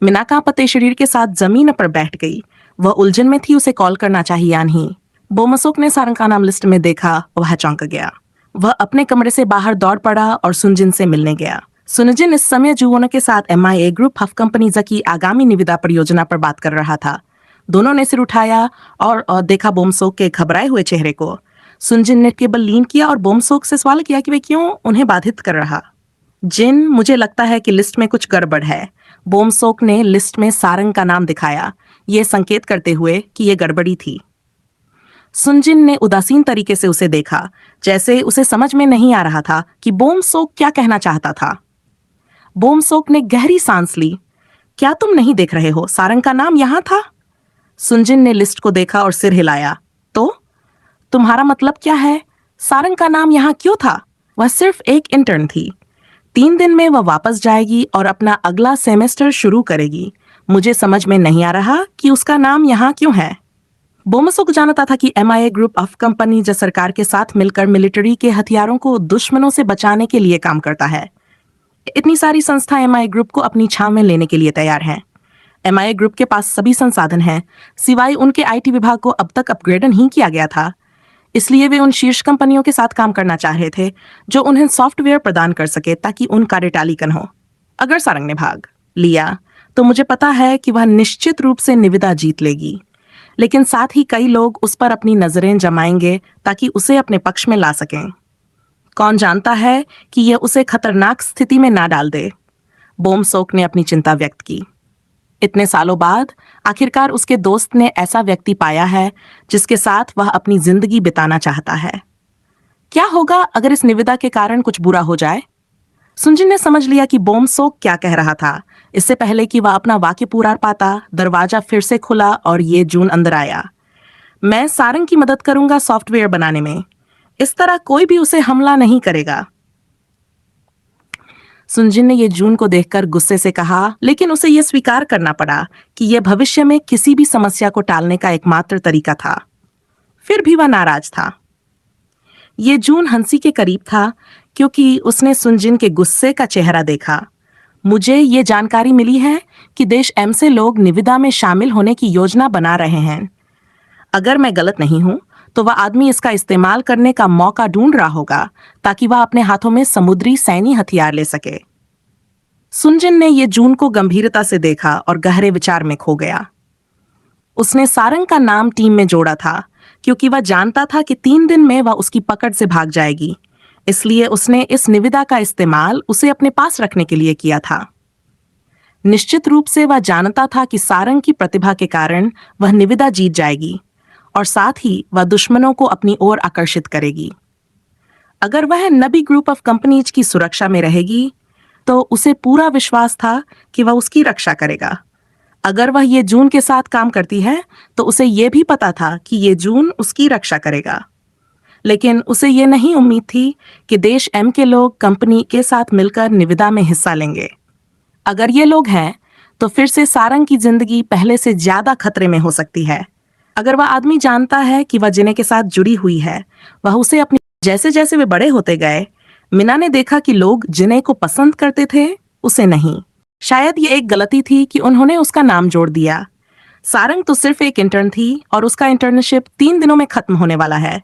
मीना कांपते शरीर के साथ जमीन पर बैठ गई। वह उलझन में थी उसे कॉल करना चाहिए या नहीं। बोमसोक ने सारंग का नाम लिस्ट में देखा, वह चौंक गया। वह अपने कमरे से बाहर दौड़ पड़ा और सुनजिन से मिलने गया। सुनजिन इस समय जुवोनों के साथ MIA ग्रुप हफ कंपनीज की आगामी निविदा परियोजना पर बात कर रहा था। दोनों ने सिर उठाया और देखा बोमसोक के घबराए हुए चेहरे को। सुनजिन ने केवल लीन किया और बोमसोक से सवाल किया कि वे क्यों उन्हें बाधित कर रहा। जिन, मुझे लगता है कि लिस्ट में कुछ गड़बड़ है। बोमसोक ने लिस्ट में सारंग का नाम दिखाया, यह संकेत करते हुए कि यह गड़बड़ी थी। सुनजिन ने उदासीन तरीके से उसे देखा, जैसे उसे समझ में नहीं आ रहा था कि बोमसोक क्या कहना चाहता था। बोमसोक ने गहरी सांस ली। क्या तुम नहीं देख रहे हो, सारंग का नाम यहां था? सुनजिन ने लिस्ट को देखा और सिर हिलाया। तो तुम्हारा मतलब क्या है? सारंग का नाम यहां क्यों था? वह सिर्फ एक इंटर्न थी। 3 दिन में वह वापस जाएगी और अपना अगला सेमेस्टर शुरू करेगी। मुझे समझ में नहीं आ रहा कि उसका नाम यहाँ क्यों है। बोमसोक जानता था कि MIA ग्रुप ऑफ कंपनी जो सरकार के साथ मिलकर मिलिट्री के हथियारों को दुश्मनों से बचाने के लिए काम करता है। इतनी सारी संस्था MIA ग्रुप को अपनी छांव में लेने के लिए तैयार हैं। MIA ग्रुप के पास सभी संसाधन हैं, सिवाय उनके IT विभाग को अब तक अपग्रेड नहीं किया गया था। इसलिए वे उन शीर्ष कंपनियों के साथ काम करना चाह रहे थे जो उन्हें सॉफ्टवेयर प्रदान कर सके ताकि उनका रिटालिकन हो। अगर सारंग ने भाग लिया तो मुझे पता है कि वह निश्चित रूप से निविदा जीत लेगी, लेकिन साथ ही कई लोग उस पर अपनी नजरें जमाएंगे ताकि उसे अपने पक्ष में ला सकें। कौन जानता है कि यह उसे खतरनाक स्थिति में ना डाल दे। बोमसोक ने अपनी चिंता व्यक्त की। इतने सालों बाद आखिरकार उसके दोस्त ने ऐसा व्यक्ति पाया है जिसके साथ वह अपनी जिंदगी बिताना चाहता है। क्या होगा अगर इस निविदा के कारण कुछ बुरा हो जाए? सुंजिन ने समझ लिया कि बोमसोक क्या कह रहा था। इससे पहले कि वह अपना वाक्य पूरा पाता, दरवाजा फिर से खुला और ये जून अंदर आया। मैं सारंग की मदद करूंगा सॉफ्टवेयर बनाने में। इस तरह कोई भी उसे हमला नहीं करेगा। सुंजिन ने ये जून को देखकर गुस्से से कहा, लेकिन उसे यह स्वीकार करना पड़ा कि यह भविष्य में किसी भी समस्या को टालने का एकमात्र तरीका था। फिर भी वह नाराज था। ये जून हंसी के करीब था क्योंकि उसने सुंजिन के गुस्से का चेहरा देखा। मुझे ये जानकारी मिली है कि देश M से लोग निविदा में शामिल होने की योजना बना रहे हैं। अगर मैं गलत नहीं हूं तो वह आदमी इसका इस्तेमाल करने का मौका ढूंढ रहा होगा ताकि वह अपने हाथों में समुद्री सैन्य हथियार ले सके। सुंजिन ने यह जून को गंभीरता से देखा और गहरे विचार में खो गया। उसने सारंग का नाम टीम में जोड़ा था क्योंकि वह जानता था कि 3 दिन में वह उसकी पकड़ से भाग जाएगी। इसलिए उसने इस निविदा का इस्तेमाल उसे अपने पास रखने के लिए किया था। निश्चित रूप से वह जानता था कि सारंग की प्रतिभा के कारण वह निविदा जीत जाएगी और साथ ही वह दुश्मनों को अपनी ओर आकर्षित करेगी। अगर वह नबी ग्रुप ऑफ कंपनीज की सुरक्षा में रहेगी तो उसे पूरा विश्वास था कि वह उसकी रक्षा करेगा। अगर वह ये जून के साथ काम करती है तो उसे यह भी पता था कि ये जून उसकी रक्षा करेगा। लेकिन उसे यह नहीं उम्मीद थी कि देश M के लोग कंपनी के साथ मिलकर निविदा में हिस्सा लेंगे। अगर ये लोग हैं तो फिर से सारंग की जिंदगी पहले से ज्यादा खतरे में हो सकती है। अगर वह आदमी जानता है कि वह जिने के साथ जुड़ी हुई है, वह उसे अपनी जैसे जैसे वे बड़े होते गए, मीना ने देखा कि लोग जिने को पसंद करते थे उसे नहीं। शायद ये एक गलती थी कि उन्होंने उसका नाम जोड़ दिया। सारंग तो सिर्फ एक इंटर्न थी और उसका इंटर्नशिप 3 दिनों में खत्म होने वाला है।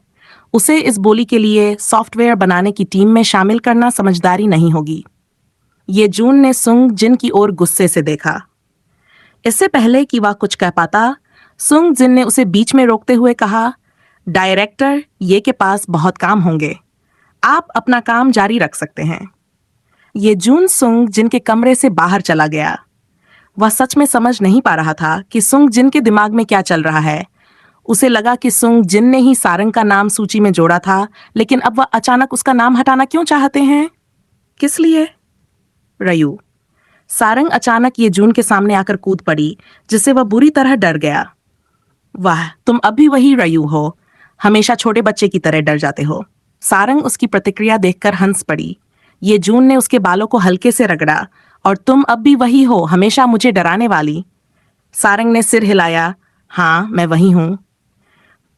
उसे इस बोली के लिए सॉफ्टवेयर बनाने की टीम में शामिल करना समझदारी नहीं होगी। ये जून ने सुंग जिन की ओर गुस्से से देखा। इससे पहले कि वह कुछ कह पाता, सुंग जिन ने उसे बीच में रोकते हुए कहा, डायरेक्टर, ये के पास बहुत काम होंगे, आप अपना काम जारी रख सकते हैं। ये जून सुंग जिन के कमरे से बाहर चला गया। वह सच में समझ नहीं पा रहा था कि सुंग जिन के दिमाग में क्या चल रहा है। उसे लगा कि सुंग जिन ने ही सारंग का नाम सूची में जोड़ा था, लेकिन अब वह अचानक उसका नाम हटाना क्यों चाहते हैं? किस लिए? रयू। सारंग अचानक ये जून के सामने आकर कूद पड़ी, जिससे वह बुरी तरह डर गया। वाह, तुम अब भी वही रयू हो, हमेशा छोटे बच्चे की तरह डर जाते हो। सारंग उसकी प्रतिक्रिया देखकर हंस पड़ी। ये जून ने उसके बालों को हल्के से रगड़ा। और तुम अब भी वही हो, हमेशा मुझे डराने वाली। सारंग ने सिर हिलाया। हाँ, मैं वही हूं।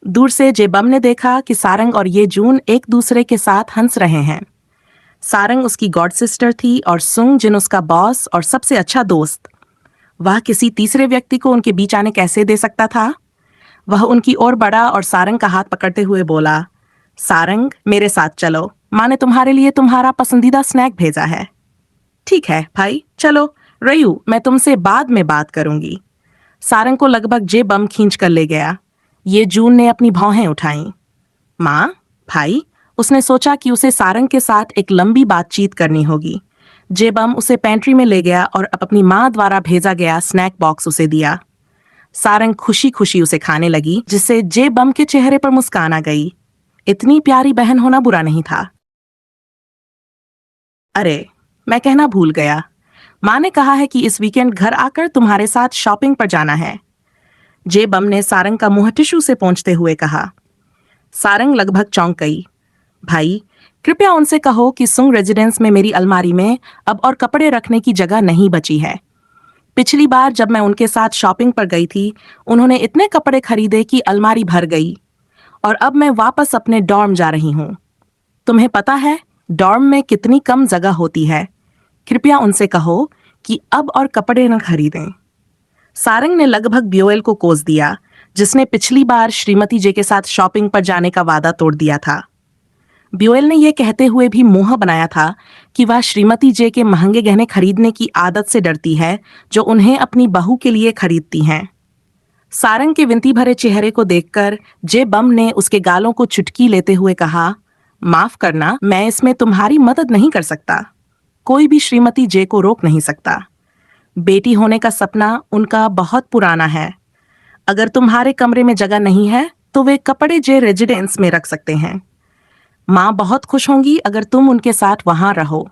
दूर से जेबम ने देखा कि सारंग और ये जून एक दूसरे के साथ हंस रहे हैं। सारंग उसकी गॉड सिस्टर थी और सुंग जिन उसका बॉस और सबसे अच्छा दोस्त। वह किसी तीसरे व्यक्ति को उनके बीच आने कैसे दे सकता था? वह उनकी ओर बढ़ा और सारंग का हाथ पकड़ते हुए बोला, सारंग, मेरे साथ चलो, माँ ने तुम्हारे लिए तुम्हारा पसंदीदा स्नैक भेजा है। ठीक है भाई, चलो। रयू, मैं तुमसे बाद में बात करूंगी। सारंग को लगभग जे बम खींच कर ले गया। ये जून ने अपनी भौहें उठाईं। माँ, भाई, उसने सोचा कि उसे सारंग के साथ एक लंबी बातचीत करनी होगी। जे बम उसे पेंट्री में ले गया और अपनी माँ द्वारा भेजा गया स्नैक बॉक्स उसे दिया। सारंग खुशी खुशी उसे खाने लगी, जिससे जे बम के चेहरे पर मुस्कान आ गई। इतनी प्यारी बहन होना बुरा नहीं था। अरे, मैं कहना भूल गया, माँ ने कहा है कि इस वीकेंड घर आकर तुम्हारे साथ शॉपिंग पर जाना है। जे बम ने सारंग का मुंह टिश्यू से पोंछते हुए कहा। सारंग लगभग चौंक गई। भाई, कृपया उनसे कहो कि सुंग रेजिडेंस में मेरी अलमारी में अब और कपड़े रखने की जगह नहीं बची है। पिछली बार जब मैं उनके साथ शॉपिंग पर गई थी, उन्होंने इतने कपड़े खरीदे कि अलमारी भर गई। और अब मैं वापस अपने डॉर्म जा रही हूँ। तुम्हें पता है डॉर्म में कितनी कम जगह होती है। कृपया उनसे कहो कि अब और कपड़े न खरीदें। सारंग ने लगभग ब्योएल को कोस दिया, जिसने पिछली बार श्रीमती जे के साथ शॉपिंग पर जाने का वादा तोड़ दिया था। ब्योएल ने यह कहते हुए भी मुंह बनाया था कि वह श्रीमती जे के महंगे गहने खरीदने की आदत से डरती है जो उन्हें अपनी बहू के लिए खरीदती हैं। सारंग के विनती भरे चेहरे को देखकर जे बम ने उसके गालों को चुटकी लेते हुए कहा, माफ करना, मैं इसमें तुम्हारी मदद नहीं कर सकता। कोई भी श्रीमती जे को रोक नहीं सकता। बेटी होने का सपना उनका बहुत पुराना है। अगर तुम्हारे कमरे में जगह नहीं है तो वे कपड़े जे रेजिडेंस में रख सकते हैं। माँ बहुत खुश होंगी अगर तुम उनके साथ वहां रहो।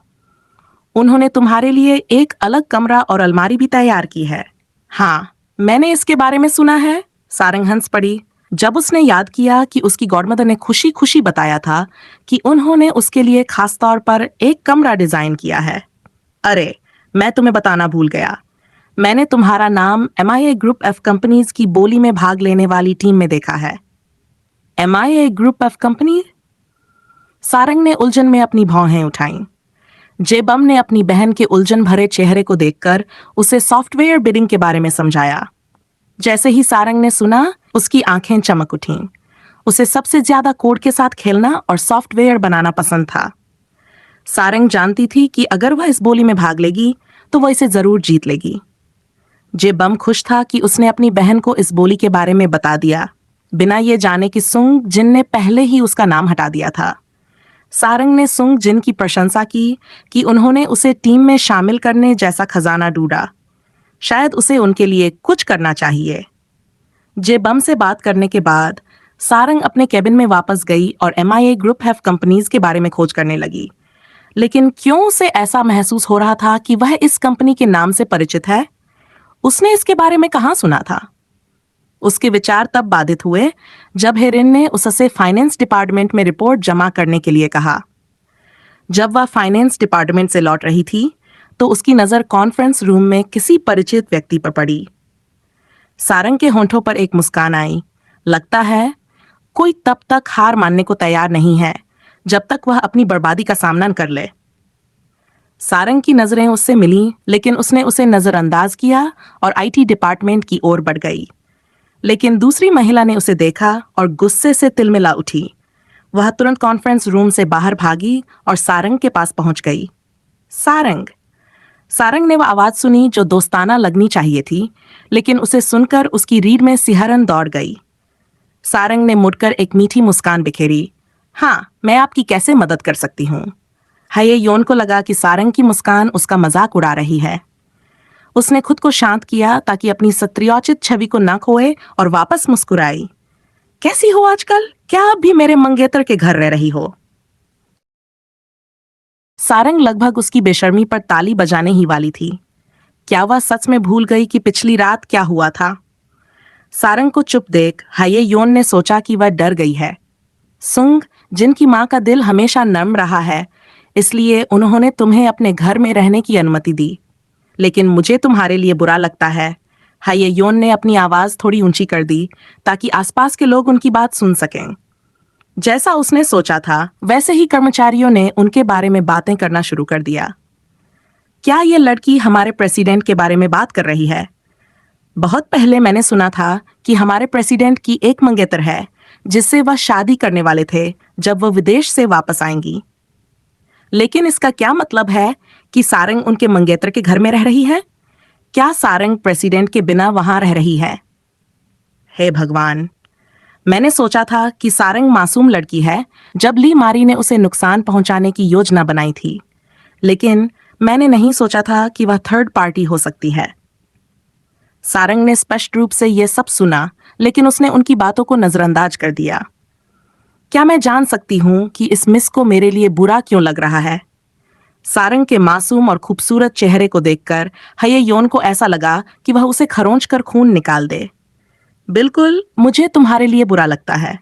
उन्होंने तुम्हारे लिए एक अलग कमरा और अलमारी भी तैयार की है। हाँ, मैंने इसके बारे में सुना है। सारंग हंस पड़ी जब उसने याद किया कि उसकी गॉडमदर ने खुशी खुशी बताया था कि उन्होंने उसके लिए खास तौर पर एक कमरा डिजाइन किया है। अरे, मैं तुम्हें बताना भूल गया। मैंने तुम्हारा नाम MIA ग्रुप ऑफ कंपनीज की बोली में भाग लेने वाली टीम में देखा है। MIA group of company? Sarang ने उलझन में अपनी भौहें उठाईं। जेबम ने अपनी बहन के उलझन भरे चेहरे को देखकर उसे सॉफ्टवेयर बिडिंग के बारे में समझाया। जैसे ही सारंग ने सुना, उसकी आंखें चमक उठीं। उसे सबसे ज्यादा कोड के साथ खेलना और सॉफ्टवेयर बनाना पसंद था। सारंग जानती थी कि अगर वह इस बोली में भाग लेगी तो वह इसे जरूर जीत लेगी। जेबम खुश था कि उसने अपनी बहन को इस बोली के बारे में बता दिया, बिना ये जाने कि सुंग जिन ने पहले ही उसका नाम हटा दिया था। सारंग ने सुंग जिन की प्रशंसा की कि उन्होंने उसे टीम में शामिल करने जैसा खजाना ढूंढा। शायद उसे उनके लिए कुछ करना चाहिए। जेबम से बात करने के बाद सारंग अपने केबिन में वापस गई और MIA ग्रुप ऑफ कंपनीज के बारे में खोज करने लगी। लेकिन क्यों उसे ऐसा महसूस हो रहा था कि वह इस कंपनी के नाम से परिचित है? उसने इसके बारे में कहाँ सुना था? उसके विचार तब बाधित हुए जब हेरिन ने उससे फाइनेंस डिपार्टमेंट में रिपोर्ट जमा करने के लिए कहा। जब वह फाइनेंस डिपार्टमेंट से लौट रही थी तो उसकी नजर कॉन्फ्रेंस रूम में किसी परिचित व्यक्ति पर पड़ी। सारंग के होंठों पर एक मुस्कान आई। लगता है कोई तब तक हार मानने को तैयार नहीं है जब तक वह अपनी बर्बादी का सामना न कर ले। सारंग की नजरें उससे मिलीं, लेकिन उसने उसे नजरअंदाज किया और IT डिपार्टमेंट की ओर बढ़ गई। लेकिन दूसरी महिला ने उसे देखा और गुस्से से तिलमिला उठी। वह तुरंत कॉन्फ्रेंस रूम से बाहर भागी और सारंग के पास पहुंच गई। सारंग। सारंग ने वह आवाज सुनी जो दोस्ताना लगनी चाहिए थी, लेकिन उसे सुनकर उसकी रीढ़ में सिहरन दौड़ गई। सारंग ने मुड़कर एक मीठी मुस्कान बिखेरी। हाँ, मैं आपकी कैसे मदद कर सकती हूँ? हाये योन को लगा कि सारंग की मुस्कान उसका मजाक उड़ा रही है। उसने खुद को शांत किया ताकि अपनी सत्रियोचित छवि को न खोए और वापस मुस्कुराई। कैसी हो आजकल? क्या अब भी मेरे मंगेतर के घर रह रही हो? सारंग लगभग उसकी बेशर्मी पर ताली बजाने ही वाली थी। क्या वह सच में भूल गई कि पिछली रात क्या हुआ था? सारंग को चुप देख हाये योन ने सोचा कि वह डर गई है। सुंग, जिनकी मां का दिल हमेशा नर्म रहा है, इसलिए उन्होंने तुम्हें अपने घर में रहने की अनुमति दी। लेकिन मुझे तुम्हारे लिए बुरा लगता है। हाये योन ने अपनी आवाज थोड़ी ऊंची कर दी ताकि आसपास के लोग उनकी बात सुन सकें। जैसा उसने सोचा था वैसे ही कर्मचारियों ने उनके बारे में बातें करना शुरू कर दिया। क्या ये लड़की हमारे प्रेसिडेंट के बारे में बात कर रही है? बहुत पहले मैंने सुना था कि हमारे प्रेसिडेंट की एक मंगेतर है जिससे वह शादी करने वाले थे जब वह विदेश से वापस आएंगी। लेकिन इसका क्या मतलब है कि सारंग उनके मंगेतर के घर में रह रही है? क्या सारंग प्रेसिडेंट के बिना वहां रह रही है? हे भगवान, मैंने सोचा था कि सारंग मासूम लड़की है जब ली मारी ने उसे नुकसान पहुंचाने की योजना बनाई थी, लेकिन मैंने नहीं सोचा था कि वह थर्ड पार्टी हो सकती है। सारंग ने स्पष्ट रूप से यह सब सुना, लेकिन उसने उनकी बातों को नजरअंदाज कर दिया। क्या मैं जान सकती हूं कि इस मिस को मेरे लिए बुरा क्यों लग रहा है? सारंग के मासूम और खूबसूरत चेहरे को देखकर हाये योन को ऐसा लगा कि वह उसे खरोंच कर खून निकाल दे। बिल्कुल, मुझे तुम्हारे लिए बुरा लगता है।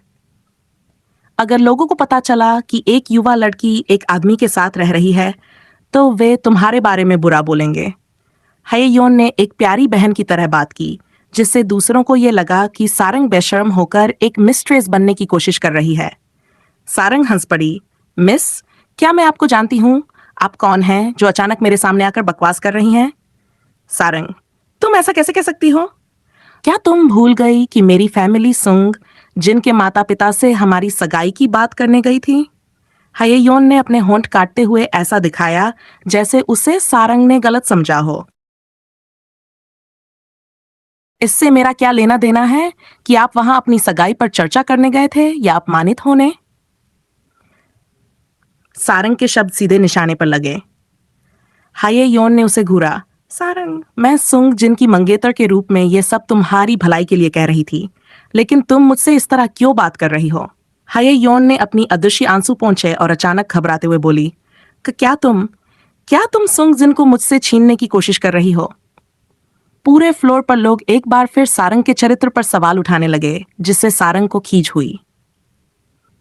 अगर लोगों को पता चला कि एक युवा लड़की एक आदमी के साथ रह रही है, तो वे तुम्हारे बारे में बुरा बोलेंगे। हयेयोन ने एक प्यारी बहन की तरह बात की, जिससे दूसरों को ये लगा कि सारंग बेशर्म होकर एक मिस्ट्रेस बनने की कोशिश कर रही है। सारंग हंस पड़ी। मिस, क्या मैं आपको जानती हूँ? आप कौन हैं जो अचानक मेरे सामने आकर बकवास कर रही हैं? सारंग, तुम ऐसा कैसे कह सकती हो? क्या तुम भूल गई कि मेरी फैमिली सुंग, जिनके माता पिता से हमारी सगाई की बात करने गई थी? हयेयोन ने अपने होंठ काटते हुए ऐसा दिखाया जैसे उसे सारंग ने गलत समझा हो। इससे मेरा क्या लेना देना है कि आप वहां अपनी सगाई पर चर्चा करने गए थे या अपमानित होने? सारंग के शब्द सीधे निशाने पर लगे। हाये ने उसे घूरा। सारंग, मैं सुंग जिनकी मंगेतर के रूप में ये सब तुम्हारी भलाई के लिए कह रही थी, लेकिन तुम मुझसे इस तरह क्यों बात कर रही हो? हाये ने अपनी अदृश्य आंसू पोंछे और अचानक घबराते हुए बोली, क्या तुम सुंग जिनको मुझसे छीनने की कोशिश कर रही हो? पूरे फ्लोर पर लोग एक बार फिर सारंग के चरित्र पर सवाल उठाने लगे, जिससे सारंग को खींच हुई।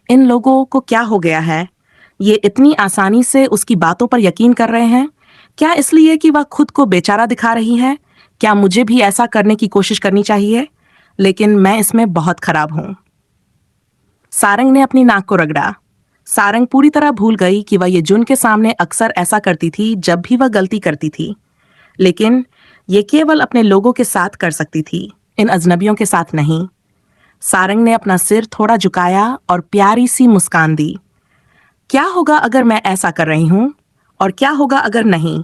इन लोगों को क्या हो गया है? ये इतनी आसानी से उसकी बातों पर यकीन कर रहे हैं? क्या इसलिए कि वह खुद को बेचारा दिखा रही है? क्या मुझे भी ऐसा करने की कोशिश करनी चाहिए? लेकिन मैं इसमें बहुत खराब हूं। सारंग ने अपनी नाक को रगड़ा। सारंग पूरी तरह भूल गई कि वह ये जुन के सामने अक्सर ऐसा करती थी जब भी वह गलती करती थी, लेकिन ये केवल अपने लोगों के साथ कर सकती थी, इन अजनबियों के साथ नहीं। सारंग ने अपना सिर थोड़ा झुकाया और प्यारी सी मुस्कान दी। क्या होगा अगर मैं ऐसा कर रही हूं, और क्या होगा अगर नहीं?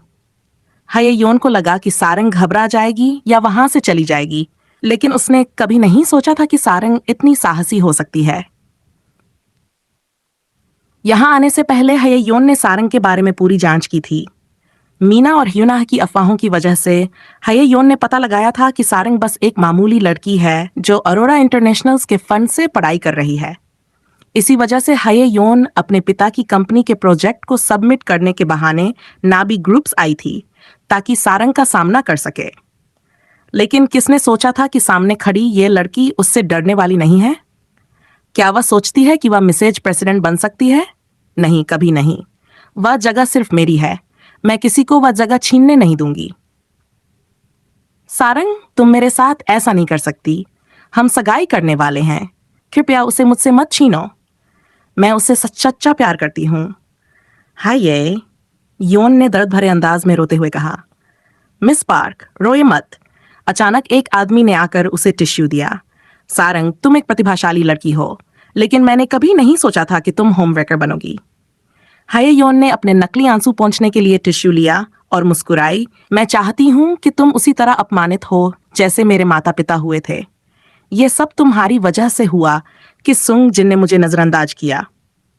हयेयोन को लगा कि सारंग घबरा जाएगी या वहां से चली जाएगी, लेकिन उसने कभी नहीं सोचा था कि सारंग इतनी साहसी हो सकती है। यहां आने से पहले हयेयोन ने सारंग के बारे में पूरी जांच की थी। मीना और ह्यूना की अफवाहों की वजह से हयेयोन ने पता लगाया था कि सारंग बस एक मामूली लड़की है जो अरोरा इंटरनेशनल्स के फंड से पढ़ाई कर रही है। इसी वजह से हयेयोन अपने पिता की कंपनी के प्रोजेक्ट को सबमिट करने के बहाने नाबी ग्रुप्स आई थी, ताकि सारंग का सामना कर सके। लेकिन किसने सोचा था कि सामने खड़ी ये लड़की उससे डरने वाली नहीं है? क्या वह सोचती है कि वह मिसेज प्रेसिडेंट बन सकती है? नहीं, कभी नहीं। वह जगह सिर्फ मेरी है। मैं किसी को वह जगह छीनने नहीं दूंगी। सारंग, तुम मेरे साथ ऐसा नहीं कर सकती। हम सगाई करने वाले हैं। कृपया उसे मुझसे मत छीनो। मैं उसे सच्चा प्यार करती हूँ। हाय ये, योन ने दर्द भरे अंदाज में रोते हुए कहा। मिस पार्क, रोए मत। अचानक एक आदमी ने आकर उसे टिश्यू दिया। सारंग, तुम एक प्रतिभाशाली लड़की हो, लेकिन मैंने कभी नहीं सोचा था कि तुम होमवेकर बनोगी। हयेयोन ने अपने नकली आंसू पोंछने के लिए टिश्यू लिया और मुस्कुराई। मैं चाहती हूं कि तुम उसी तरह अपमानित हो जैसे मेरे माता पिता हुए थे। ये सब तुम्हारी वजह से हुआ कि सुंग जिन ने मुझे नजरअंदाज किया।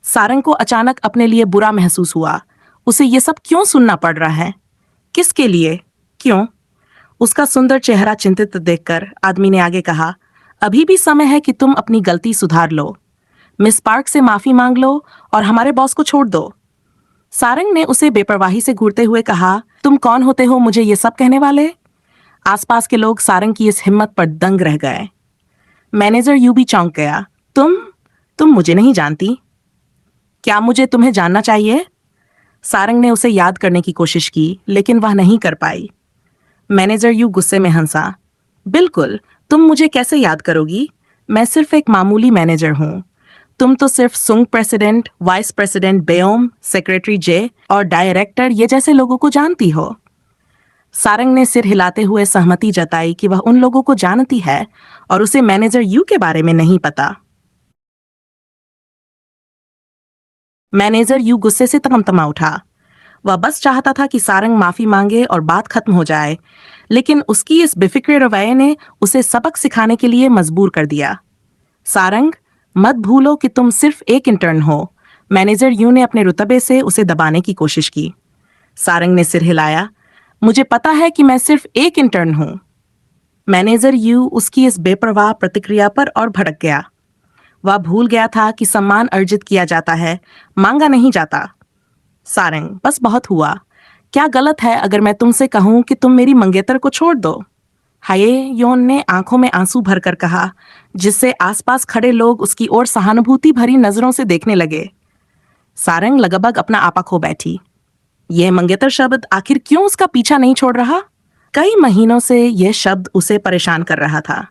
सारंग को अचानक अपने लिए बुरा महसूस हुआ। उसे ये सब क्यों सुनना पड़ रहा है? किसके लिए? क्यों? उसका सुंदर चेहरा चिंतित देखकर आदमी ने आगे कहा, अभी भी समय है कि तुम अपनी गलती सुधार लो। मिस पार्क से माफी मांग लो और हमारे बॉस को छोड़ दो। सारंग ने उसे बेपरवाही से घूरते हुए कहा, तुम कौन होते हो मुझे ये सब कहने वाले? आसपास के लोग सारंग की इस हिम्मत पर दंग रह गए। मैनेजर यू भी चौंक गया। तुम मुझे नहीं जानती? क्या मुझे तुम्हें जानना चाहिए? सारंग ने उसे याद करने की कोशिश की, लेकिन वह नहीं कर पाई। मैनेजर यू गुस्से में हंसा। बिल्कुल, तुम मुझे कैसे याद करोगी? मैं सिर्फ एक मामूली मैनेजर हूं। तुम तो सिर्फ सुंग प्रेसिडेंट, वाइस प्रेसिडेंट बेओम, सेक्रेटरी जे और डायरेक्टर ये जैसे लोगों को जानती हो। सारंग ने सिर हिलाते हुए सहमति जताई कि वह उन लोगों को जानती है और उसे मैनेजर यू के बारे में नहीं पता। मैनेजर यू गुस्से से तमतमा उठा। वह बस चाहता था कि सारंग माफी मांगे और बात खत्म हो जाए, लेकिन उसकी इस बेफिक्र रवैये ने उसे सबक सिखाने के लिए मजबूर कर दिया। सारंग, मत भूलो कि तुम सिर्फ एक इंटर्न हो। मैनेजर यू ने अपने रुतबे से उसे दबाने की कोशिश की। सारंग ने सिर हिलाया। मुझे पता है कि मैं सिर्फ एक इंटर्न हूं। मैनेजर यू उसकी इस बेपरवाह प्रतिक्रिया पर और भड़क गया। वह भूल गया था कि सम्मान अर्जित किया जाता है, मांगा नहीं जाता। सारंग, बस बहुत हुआ। क्या गलत है अगर मैं तुमसे कहूं कि तुम मेरी मंगेतर को छोड़ दो? हयेयोन ने आंखों में आंसू भरकर कहा, जिससे आसपास खड़े लोग उसकी ओर सहानुभूति भरी नजरों से देखने लगे। सारंग लगभग अपना आपा खो बैठी। यह मंगेतर शब्द आखिर क्यों उसका पीछा नहीं छोड़ रहा? कई महीनों से यह शब्द उसे परेशान कर रहा था।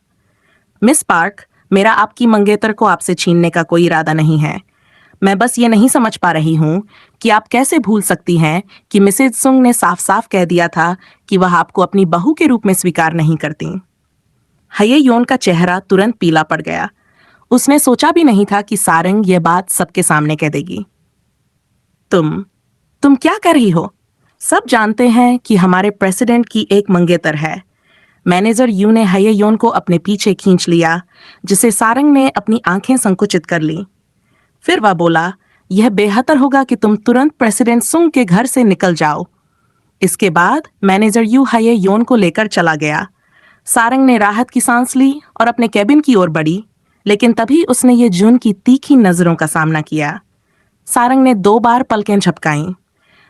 मिस पार्क, मेरा आपकी मंगेतर को आपसे छीनने का कोई इरादा नहीं है। मैं बस ये नहीं समझ पा रही हूँ कि आप कैसे भूल सकती हैं कि मिसेज सुंग ने साफ साफ कह दिया था कि वह आपको अपनी बहू के रूप में स्वीकार नहीं करती। हये योन का चेहरा तुरंत पीला पड़ गया। उसने सोचा भी नहीं था कि सारंग यह बात सबके सामने कह देगी। तुम क्या कर रही हो? सब जानते हैं कि हमारे प्रेसिडेंट की एक मंगेतर है। मैनेजर यू ने हये योन को अपने पीछे खींच लिया, जिसे सारंग ने अपनी आंखें संकुचित कर ली। फिर वह बोला, यह बेहतर होगा कि तुम तुरंत प्रेसिडेंट सुंग के घर से निकल जाओ। इसके बाद मैनेजर यू हये योन को लेकर चला गया। सारंग ने राहत की सांस ली और अपने कैबिन की ओर बढ़ी, लेकिन तभी उसने ये जुन की तीखी नजरों का सामना किया। सारंग ने 2 बार पलकें झपकाईं।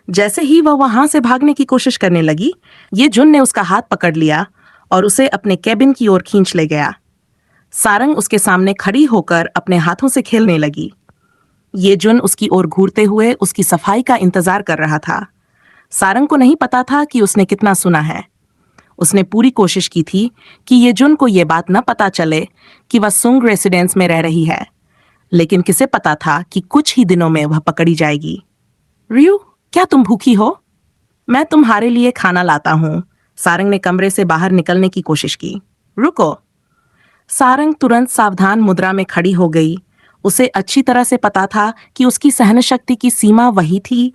जैसे ही वह वहां से भागने की कोशिश करने लगी, ये जुन ने उसका हाथ पकड़ लिया और उसे अपने कैबिन की ओर खींच ले गया। सारंग उसके सामने खड़ी होकर अपने हाथों से खेलने लगी। ये जुन उसकी ओर घूरते हुए उसकी सफाई का इंतजार कर रहा था। सारंग को नहीं पता था कि उसने कितना सुना है। उसने पूरी कोशिश की थी कि ये जुन को ये बात न पता चले कि वह सुंग रेसिडेंस में रह रही है, लेकिन किसे पता था कि कुछ ही दिनों में वह पकड़ी जाएगी। रियू, क्या तुम भूखी हो? मैं तुम्हारे लिए खाना लाता हूँ। सारंग ने कमरे से बाहर निकलने की कोशिश की। रुको। सारंग तुरंत सावधान मुद्रा में खड़ी हो गई। उसे अच्छी तरह से पता था कि उसकी सहनशक्ति की सीमा वही थी,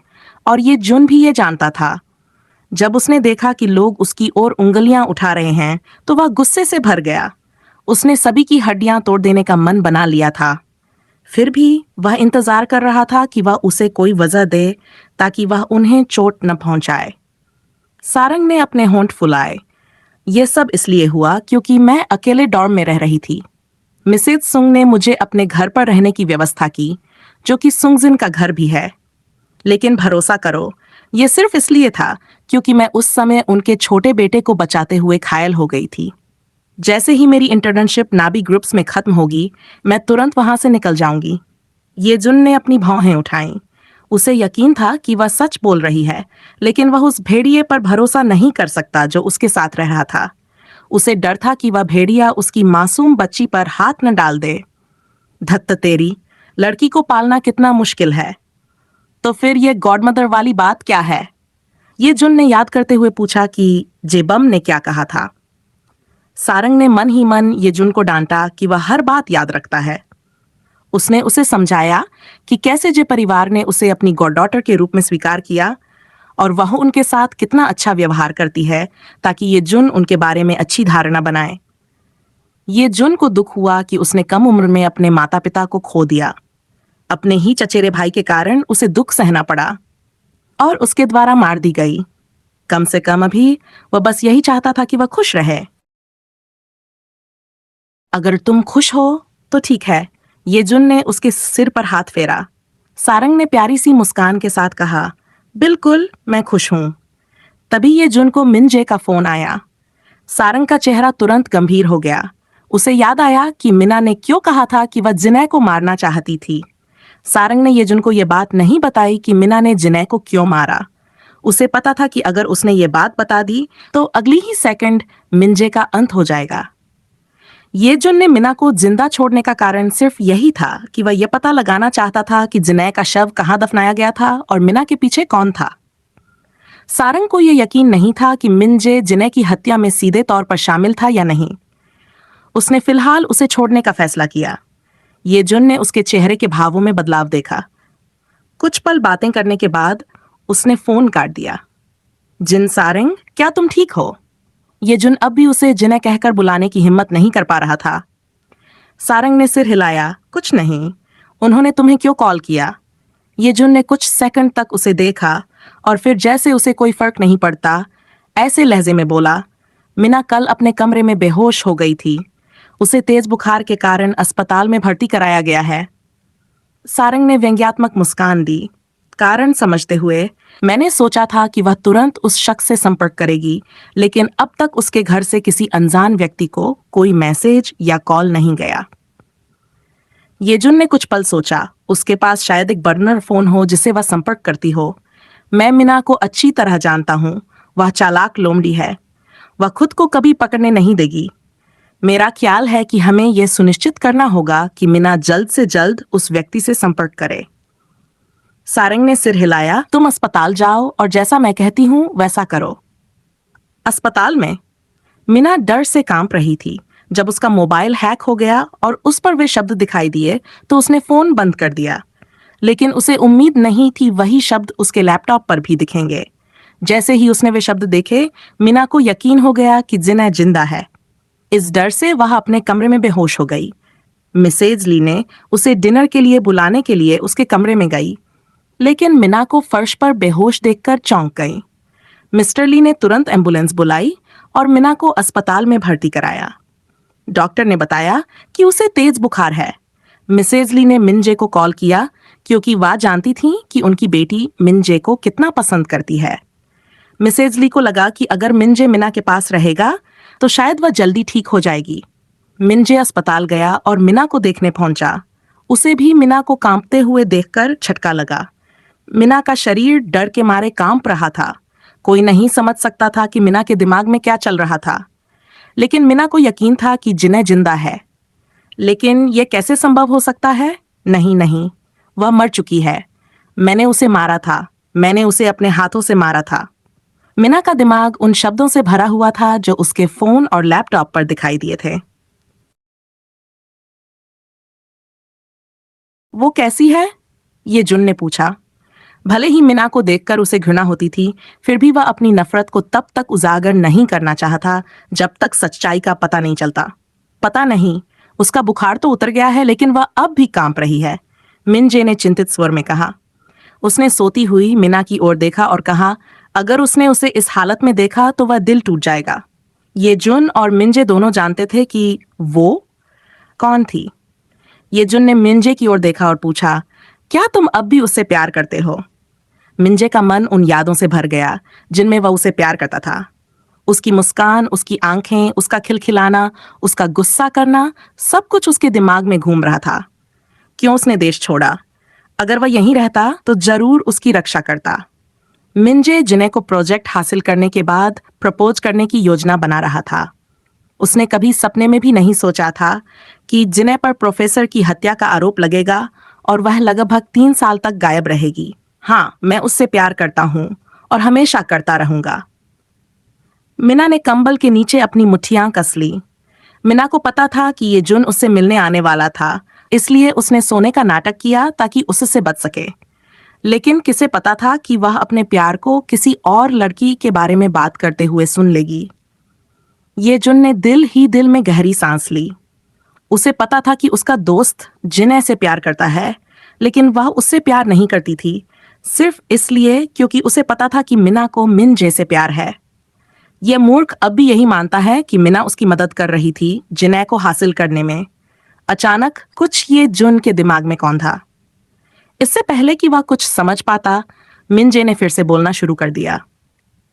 और ये जुन भी ये जानता था। जब उसने देखा कि लोग उसकी ओर उंगलियां उठा रहे हैं, तो वह गुस्से से भर गया। उसने सभी की हड्डियां तोड़ देने का मन बना लिया था। फिर भी वह इंतजार कर रहा था कि वह उसे कोई वजह दे ताकि वह उन्हें चोट न पहुंचाए। सारंग ने अपने होंठ फुलाए। यह सब इसलिए हुआ क्योंकि मैं अकेले डॉर्म में रह रही थी। मिसेज सुंग ने मुझे अपने घर पर रहने की व्यवस्था की, जो कि सुंगजिन का घर भी है। लेकिन भरोसा करो, यह सिर्फ इसलिए था क्योंकि मैं उस समय उनके छोटे बेटे को बचाते हुए घायल हो गई थी। जैसे ही मेरी इंटर्नशिप नाबी ग्रुप्स में खत्म होगी, मैं तुरंत वहां से निकल जाऊंगी। ये जुन ने अपनी भौहें उठाईं। उसे यकीन था कि वह सच बोल रही है, लेकिन वह उस भेड़िए पर भरोसा नहीं कर सकता जो उसके साथ रह रहा था। उसे डर था कि वह भेड़िया उसकी मासूम बच्ची पर हाथ न डाल दे। धत्त तेरी, लड़की को पालना कितना मुश्किल है। तो फिर ये गॉडमदर वाली बात क्या है? ये जुन ने याद करते हुए पूछा कि जेबम ने क्या कहा था। सारंग ने मन ही मन ये जुन को डांटा कि वह हर बात याद रखता है। उसने उसे समझाया कि कैसे जे परिवार ने उसे अपनी गॉडडॉटर के रूप में स्वीकार किया और वह उनके साथ कितना अच्छा व्यवहार करती है, ताकि ये जुन उनके बारे में अच्छी धारणा बनाए। ये जुन को दुख हुआ कि उसने कम उम्र में अपने माता पिता को खो दिया। अपने ही चचेरे भाई के कारण उसे दुख सहना पड़ा और उसके द्वारा मार दी गई। कम से कम अभी वह बस यही चाहता था कि वह खुश रहे। अगर तुम खुश हो तो ठीक है, ये जुन ने उसके सिर पर हाथ फेरा। सारंग ने प्यारी सी मुस्कान के साथ कहा, बिल्कुल, मैं खुश हूं। तभी ये जुन को मिनजे का फोन आया। सारंग का चेहरा तुरंत गंभीर हो गया। उसे याद आया कि मिना ने क्यों कहा था कि वह जिनय को मारना चाहती थी। सारंग ने ये जुन को यह बात नहीं बताई कि मिना ने जिनय को क्यों मारा। उसे पता था कि अगर उसने ये बात बता दी तो अगली ही सेकंड मिनजे का अंत हो जाएगा। ये जुन ने मिना को जिंदा छोड़ने का कारण सिर्फ यही था कि वह यह पता लगाना चाहता था कि जिनय का शव कहाँ दफनाया गया था और मिना के पीछे कौन था। सारंग को यह यकीन नहीं था कि मिनजे जिनय की हत्या में सीधे तौर पर शामिल था या नहीं। उसने फिलहाल उसे छोड़ने का फैसला किया। ये जुन ने उसके चेहरे के भावों में बदलाव देखा। कुछ पल बातें करने के बाद उसने फोन काट दिया। जिन सारंग, क्या तुम ठीक हो? ये जुन अब भी उसे जिनय कहकर बुलाने की हिम्मत नहीं कर पा रहा था। सारंग ने सिर हिलाया, कुछ नहीं। उन्होंने तुम्हें क्यों कॉल किया? ये जुन ने कुछ सेकंड तक उसे देखा और फिर जैसे उसे कोई फर्क नहीं पड़ता, ऐसे लहजे में बोला, मिना कल अपने कमरे में बेहोश हो गई थी। उसे तेज बुखार के कारण अस्पताल में भर्ती कराया गया है। सारंग ने व्यंग्यात्मक मुस्कान दी। कारण समझते हुए, मैंने सोचा था कि वह तुरंत उस शख्स से संपर्क करेगी, लेकिन अब तक उसके घर से किसी अनजान व्यक्ति को कोई मैसेज या कॉल नहीं गया। येजुन ने कुछ पल सोचा। उसके पास शायद एक बर्नर फोन हो जिसे वह संपर्क करती हो। मैं मिना को अच्छी तरह जानता हूँ। वह चालाक लोमड़ी है। वह खुद को कभी पकड़ने नहीं देगी। मेरा ख्याल है कि हमें यह सुनिश्चित करना होगा कि मीना जल्द से जल्द उस व्यक्ति से संपर्क करे। सारंग ने सिर हिलाया। तुम अस्पताल जाओ और जैसा मैं कहती हूं वैसा करो। अस्पताल में? मीना डर से कांप रही थी। जब उसका मोबाइल हैक हो गया और उस पर वे शब्द दिखाई दिए तो उसने फोन बंद कर दिया। लेकिन उसे उम्मीद नहीं थी वही शब्द उसके लैपटॉप पर भी दिखेंगे। जैसे ही उसने वे शब्द देखे, मीना को यकीन हो गया कि जिना जिंदा है। इस डर से वह अपने कमरे में बेहोश हो गई। मिसेज ली ने उसे डिनर के लिए बुलाने के लिए उसके कमरे में गई, लेकिन मीना को फर्श पर बेहोश देखकर चौंक गई। मिस्टर ली ने तुरंत एम्बुलेंस बुलाई और मीना को अस्पताल में भर्ती कराया। डॉक्टर ने बताया कि उसे तेज बुखार है। मिसेज ली ने मिनजे को कॉल किया क्योंकि वह जानती थी कि उनकी बेटी मिनजे को कितना पसंद करती है। मिसेज ली को लगा कि अगर मिनजे मीना के पास रहेगा तो शायद वह जल्दी ठीक हो जाएगी। मिनजे अस्पताल गया और मीना को देखने पहुंचा। उसे भी मीना को कांपते हुए देखकर झटका लगा। मीना का शरीर डर के मारे कांप रहा था। कोई नहीं समझ सकता था कि मीना के दिमाग में क्या चल रहा था, लेकिन मीना को यकीन था कि जिन्ना जिंदा है। लेकिन यह कैसे संभव हो सकता है? नहीं नहीं, वह मर चुकी है। मैंने उसे मारा था, मैंने उसे अपने हाथों से मारा था। मीना का दिमाग उन शब्दों से भरा हुआ था जो उसके फोन और लैपटॉप पर दिखाई दिए थे। वो कैसी है? ये जुन ने पूछा। भले ही मीना को देखकर उसे घृणा होती थी, फिर भी वह अपनी नफरत को तब तक उजागर नहीं करना चाहता जब तक सच्चाई का पता नहीं चलता। पता नहीं, उसका बुखार तो उतर गया है लेकिन वह अब भी कांप रही है, मिनजे ने चिंतित स्वर में कहा। उसने सोती हुई मीना की ओर देखा और कहा, अगर उसने उसे इस हालत में देखा तो वह दिल टूट जाएगा। ये जुन और मिनजे दोनों जानते थे कि वो कौन थी। ये जुन ने मिनजे की ओर देखा और पूछा, क्या तुम अब भी उससे प्यार करते हो? मिंजे का मन उन यादों से भर गया जिनमें वह उसे प्यार करता था। उसकी मुस्कान, उसकी आंखें, उसका खिलखिलाना, उसका गुस्सा करना, सब कुछ उसके दिमाग में घूम रहा था। क्यों उसने देश छोड़ा? अगर वह यहीं रहता तो जरूर उसकी रक्षा करता। मिंजे जिन्हें को प्रोजेक्ट हासिल करने के बाद प्रपोज करने की योजना बना रहा था। उसने कभी सपने में भी नहीं सोचा था कि जिन्हें पर प्रोफेसर की हत्या का आरोप लगेगा और वह लगभग 3 साल तक गायब रहेगी। हाँ, मैं उससे प्यार करता हूं और हमेशा करता रहूंगा। मीना ने कंबल के नीचे अपनी मुट्ठियां कस ली। मीना को पता था कि ये जुन उससे मिलने आने वाला था, इसलिए उसने सोने का नाटक किया ताकि उससे बच सके। लेकिन किसे पता था कि वह अपने प्यार को किसी और लड़की के बारे में बात करते हुए सुन लेगी। ये जुन ने दिल ही दिल में गहरी सांस ली। उसे पता था कि उसका दोस्त जिन्हें से प्यार करता है, लेकिन वह उससे प्यार नहीं करती थी, सिर्फ इसलिए क्योंकि उसे पता था कि मीना को मिन जैसे प्यार है। यह मूर्ख अब भी यही मानता है कि मीना उसकी मदद कर रही थी जिन्हें को हासिल करने में। अचानक कुछ ये जुन के दिमाग में कौन था? इससे पहले कि वह कुछ समझ पाता, मिनजे ने फिर से बोलना शुरू कर दिया।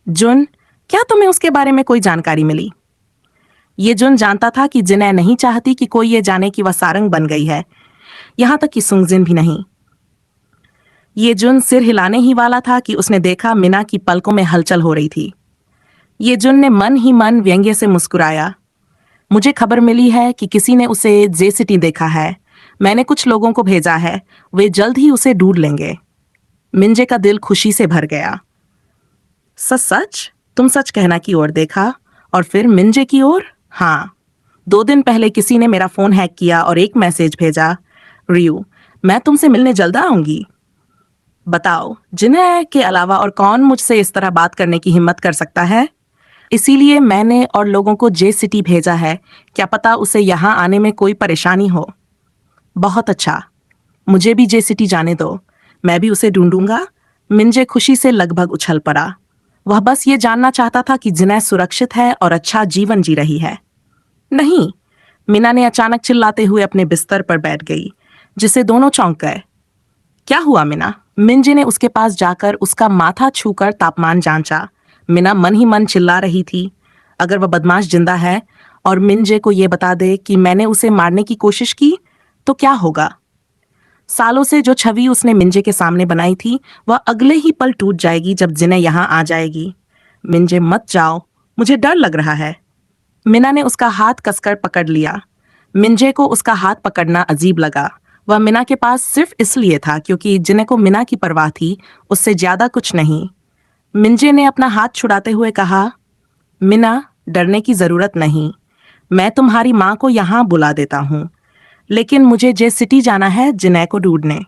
जुन, क्या तुम्हें उसके बारे में कोई जानकारी मिली? ये जुन जानता था कि जिन्हें नहीं चाहती कि कोई ये जाने कि वह सारंग बन गई है, यहां तक कि सुंगजिन भी नहीं। ये जुन सिर हिलाने ही वाला था कि उसने देखा मीना की पलकों में हलचल हो रही थी। ये जुन ने मन ही मन व्यंग्य से मुस्कुराया। मुझे खबर मिली है कि किसी ने उसे जे सिटी देखा है। मैंने कुछ लोगों को भेजा है, वे जल्द ही उसे ढूंढ लेंगे। मिंजे का दिल खुशी से भर गया। सच सच? तुम सच कहना की ओर देखा और फिर मिंजे की ओर? हाँ, 2 दिन पहले किसी ने मेरा फोन हैक किया और एक मैसेज भेजा, रियू, मैं तुमसे मिलने जल्द आऊंगी। बताओ, जिन्हें के अलावा और कौन मुझसे इस तरह बात करने की हिम्मत कर सकता है? इसीलिए मैंने और लोगों को जे सिटी भेजा है, क्या पता उसे यहाँ आने में कोई परेशानी हो। बहुत अच्छा, मुझे भी जे सिटी जाने दो, मैं भी उसे ढूंढूंगा। मिंजे खुशी से लगभग उछल पड़ा। वह बस ये जानना चाहता था कि जिन्हें सुरक्षित है और अच्छा जीवन जी रही है। नहीं, मीना ने अचानक चिल्लाते हुए अपने बिस्तर पर बैठ गई, जिसे दोनों चौंक गए। क्या हुआ मीना? मिंजे ने उसके पास जाकर उसका माथा छूकर तापमान जांचा। मीना मन ही मन चिल्ला रही थी, अगर वह बदमाश जिंदा है और मिंजे को यह बता दे कि मैंने उसे मारने की कोशिश की तो क्या होगा? सालों से जो छवि उसने मिंजे के सामने बनाई थी, वह अगले ही पल टूट जाएगी जब जिन्हें यहां आ जाएगी। मिंजे, मत जाओ, मुझे डर लग रहा है। मिना ने उसका हाथ कसकर पकड़ लिया। मिंजे को उसका हाथ पकड़ना अजीब लगा। वह मिना के पास सिर्फ इसलिए था क्योंकि जिन्हें को मिना की परवाह थी, उससे ज्यादा कुछ नहीं। मिंजे ने अपना हाथ छुड़ाते हुए कहा, मिना, डरने की जरूरत नहीं। मैं तुम्हारी माँ को यहाँ बुला देता हूँ। लेकिन मुझे जे सिटी जाना है जिनय को ढूंढने।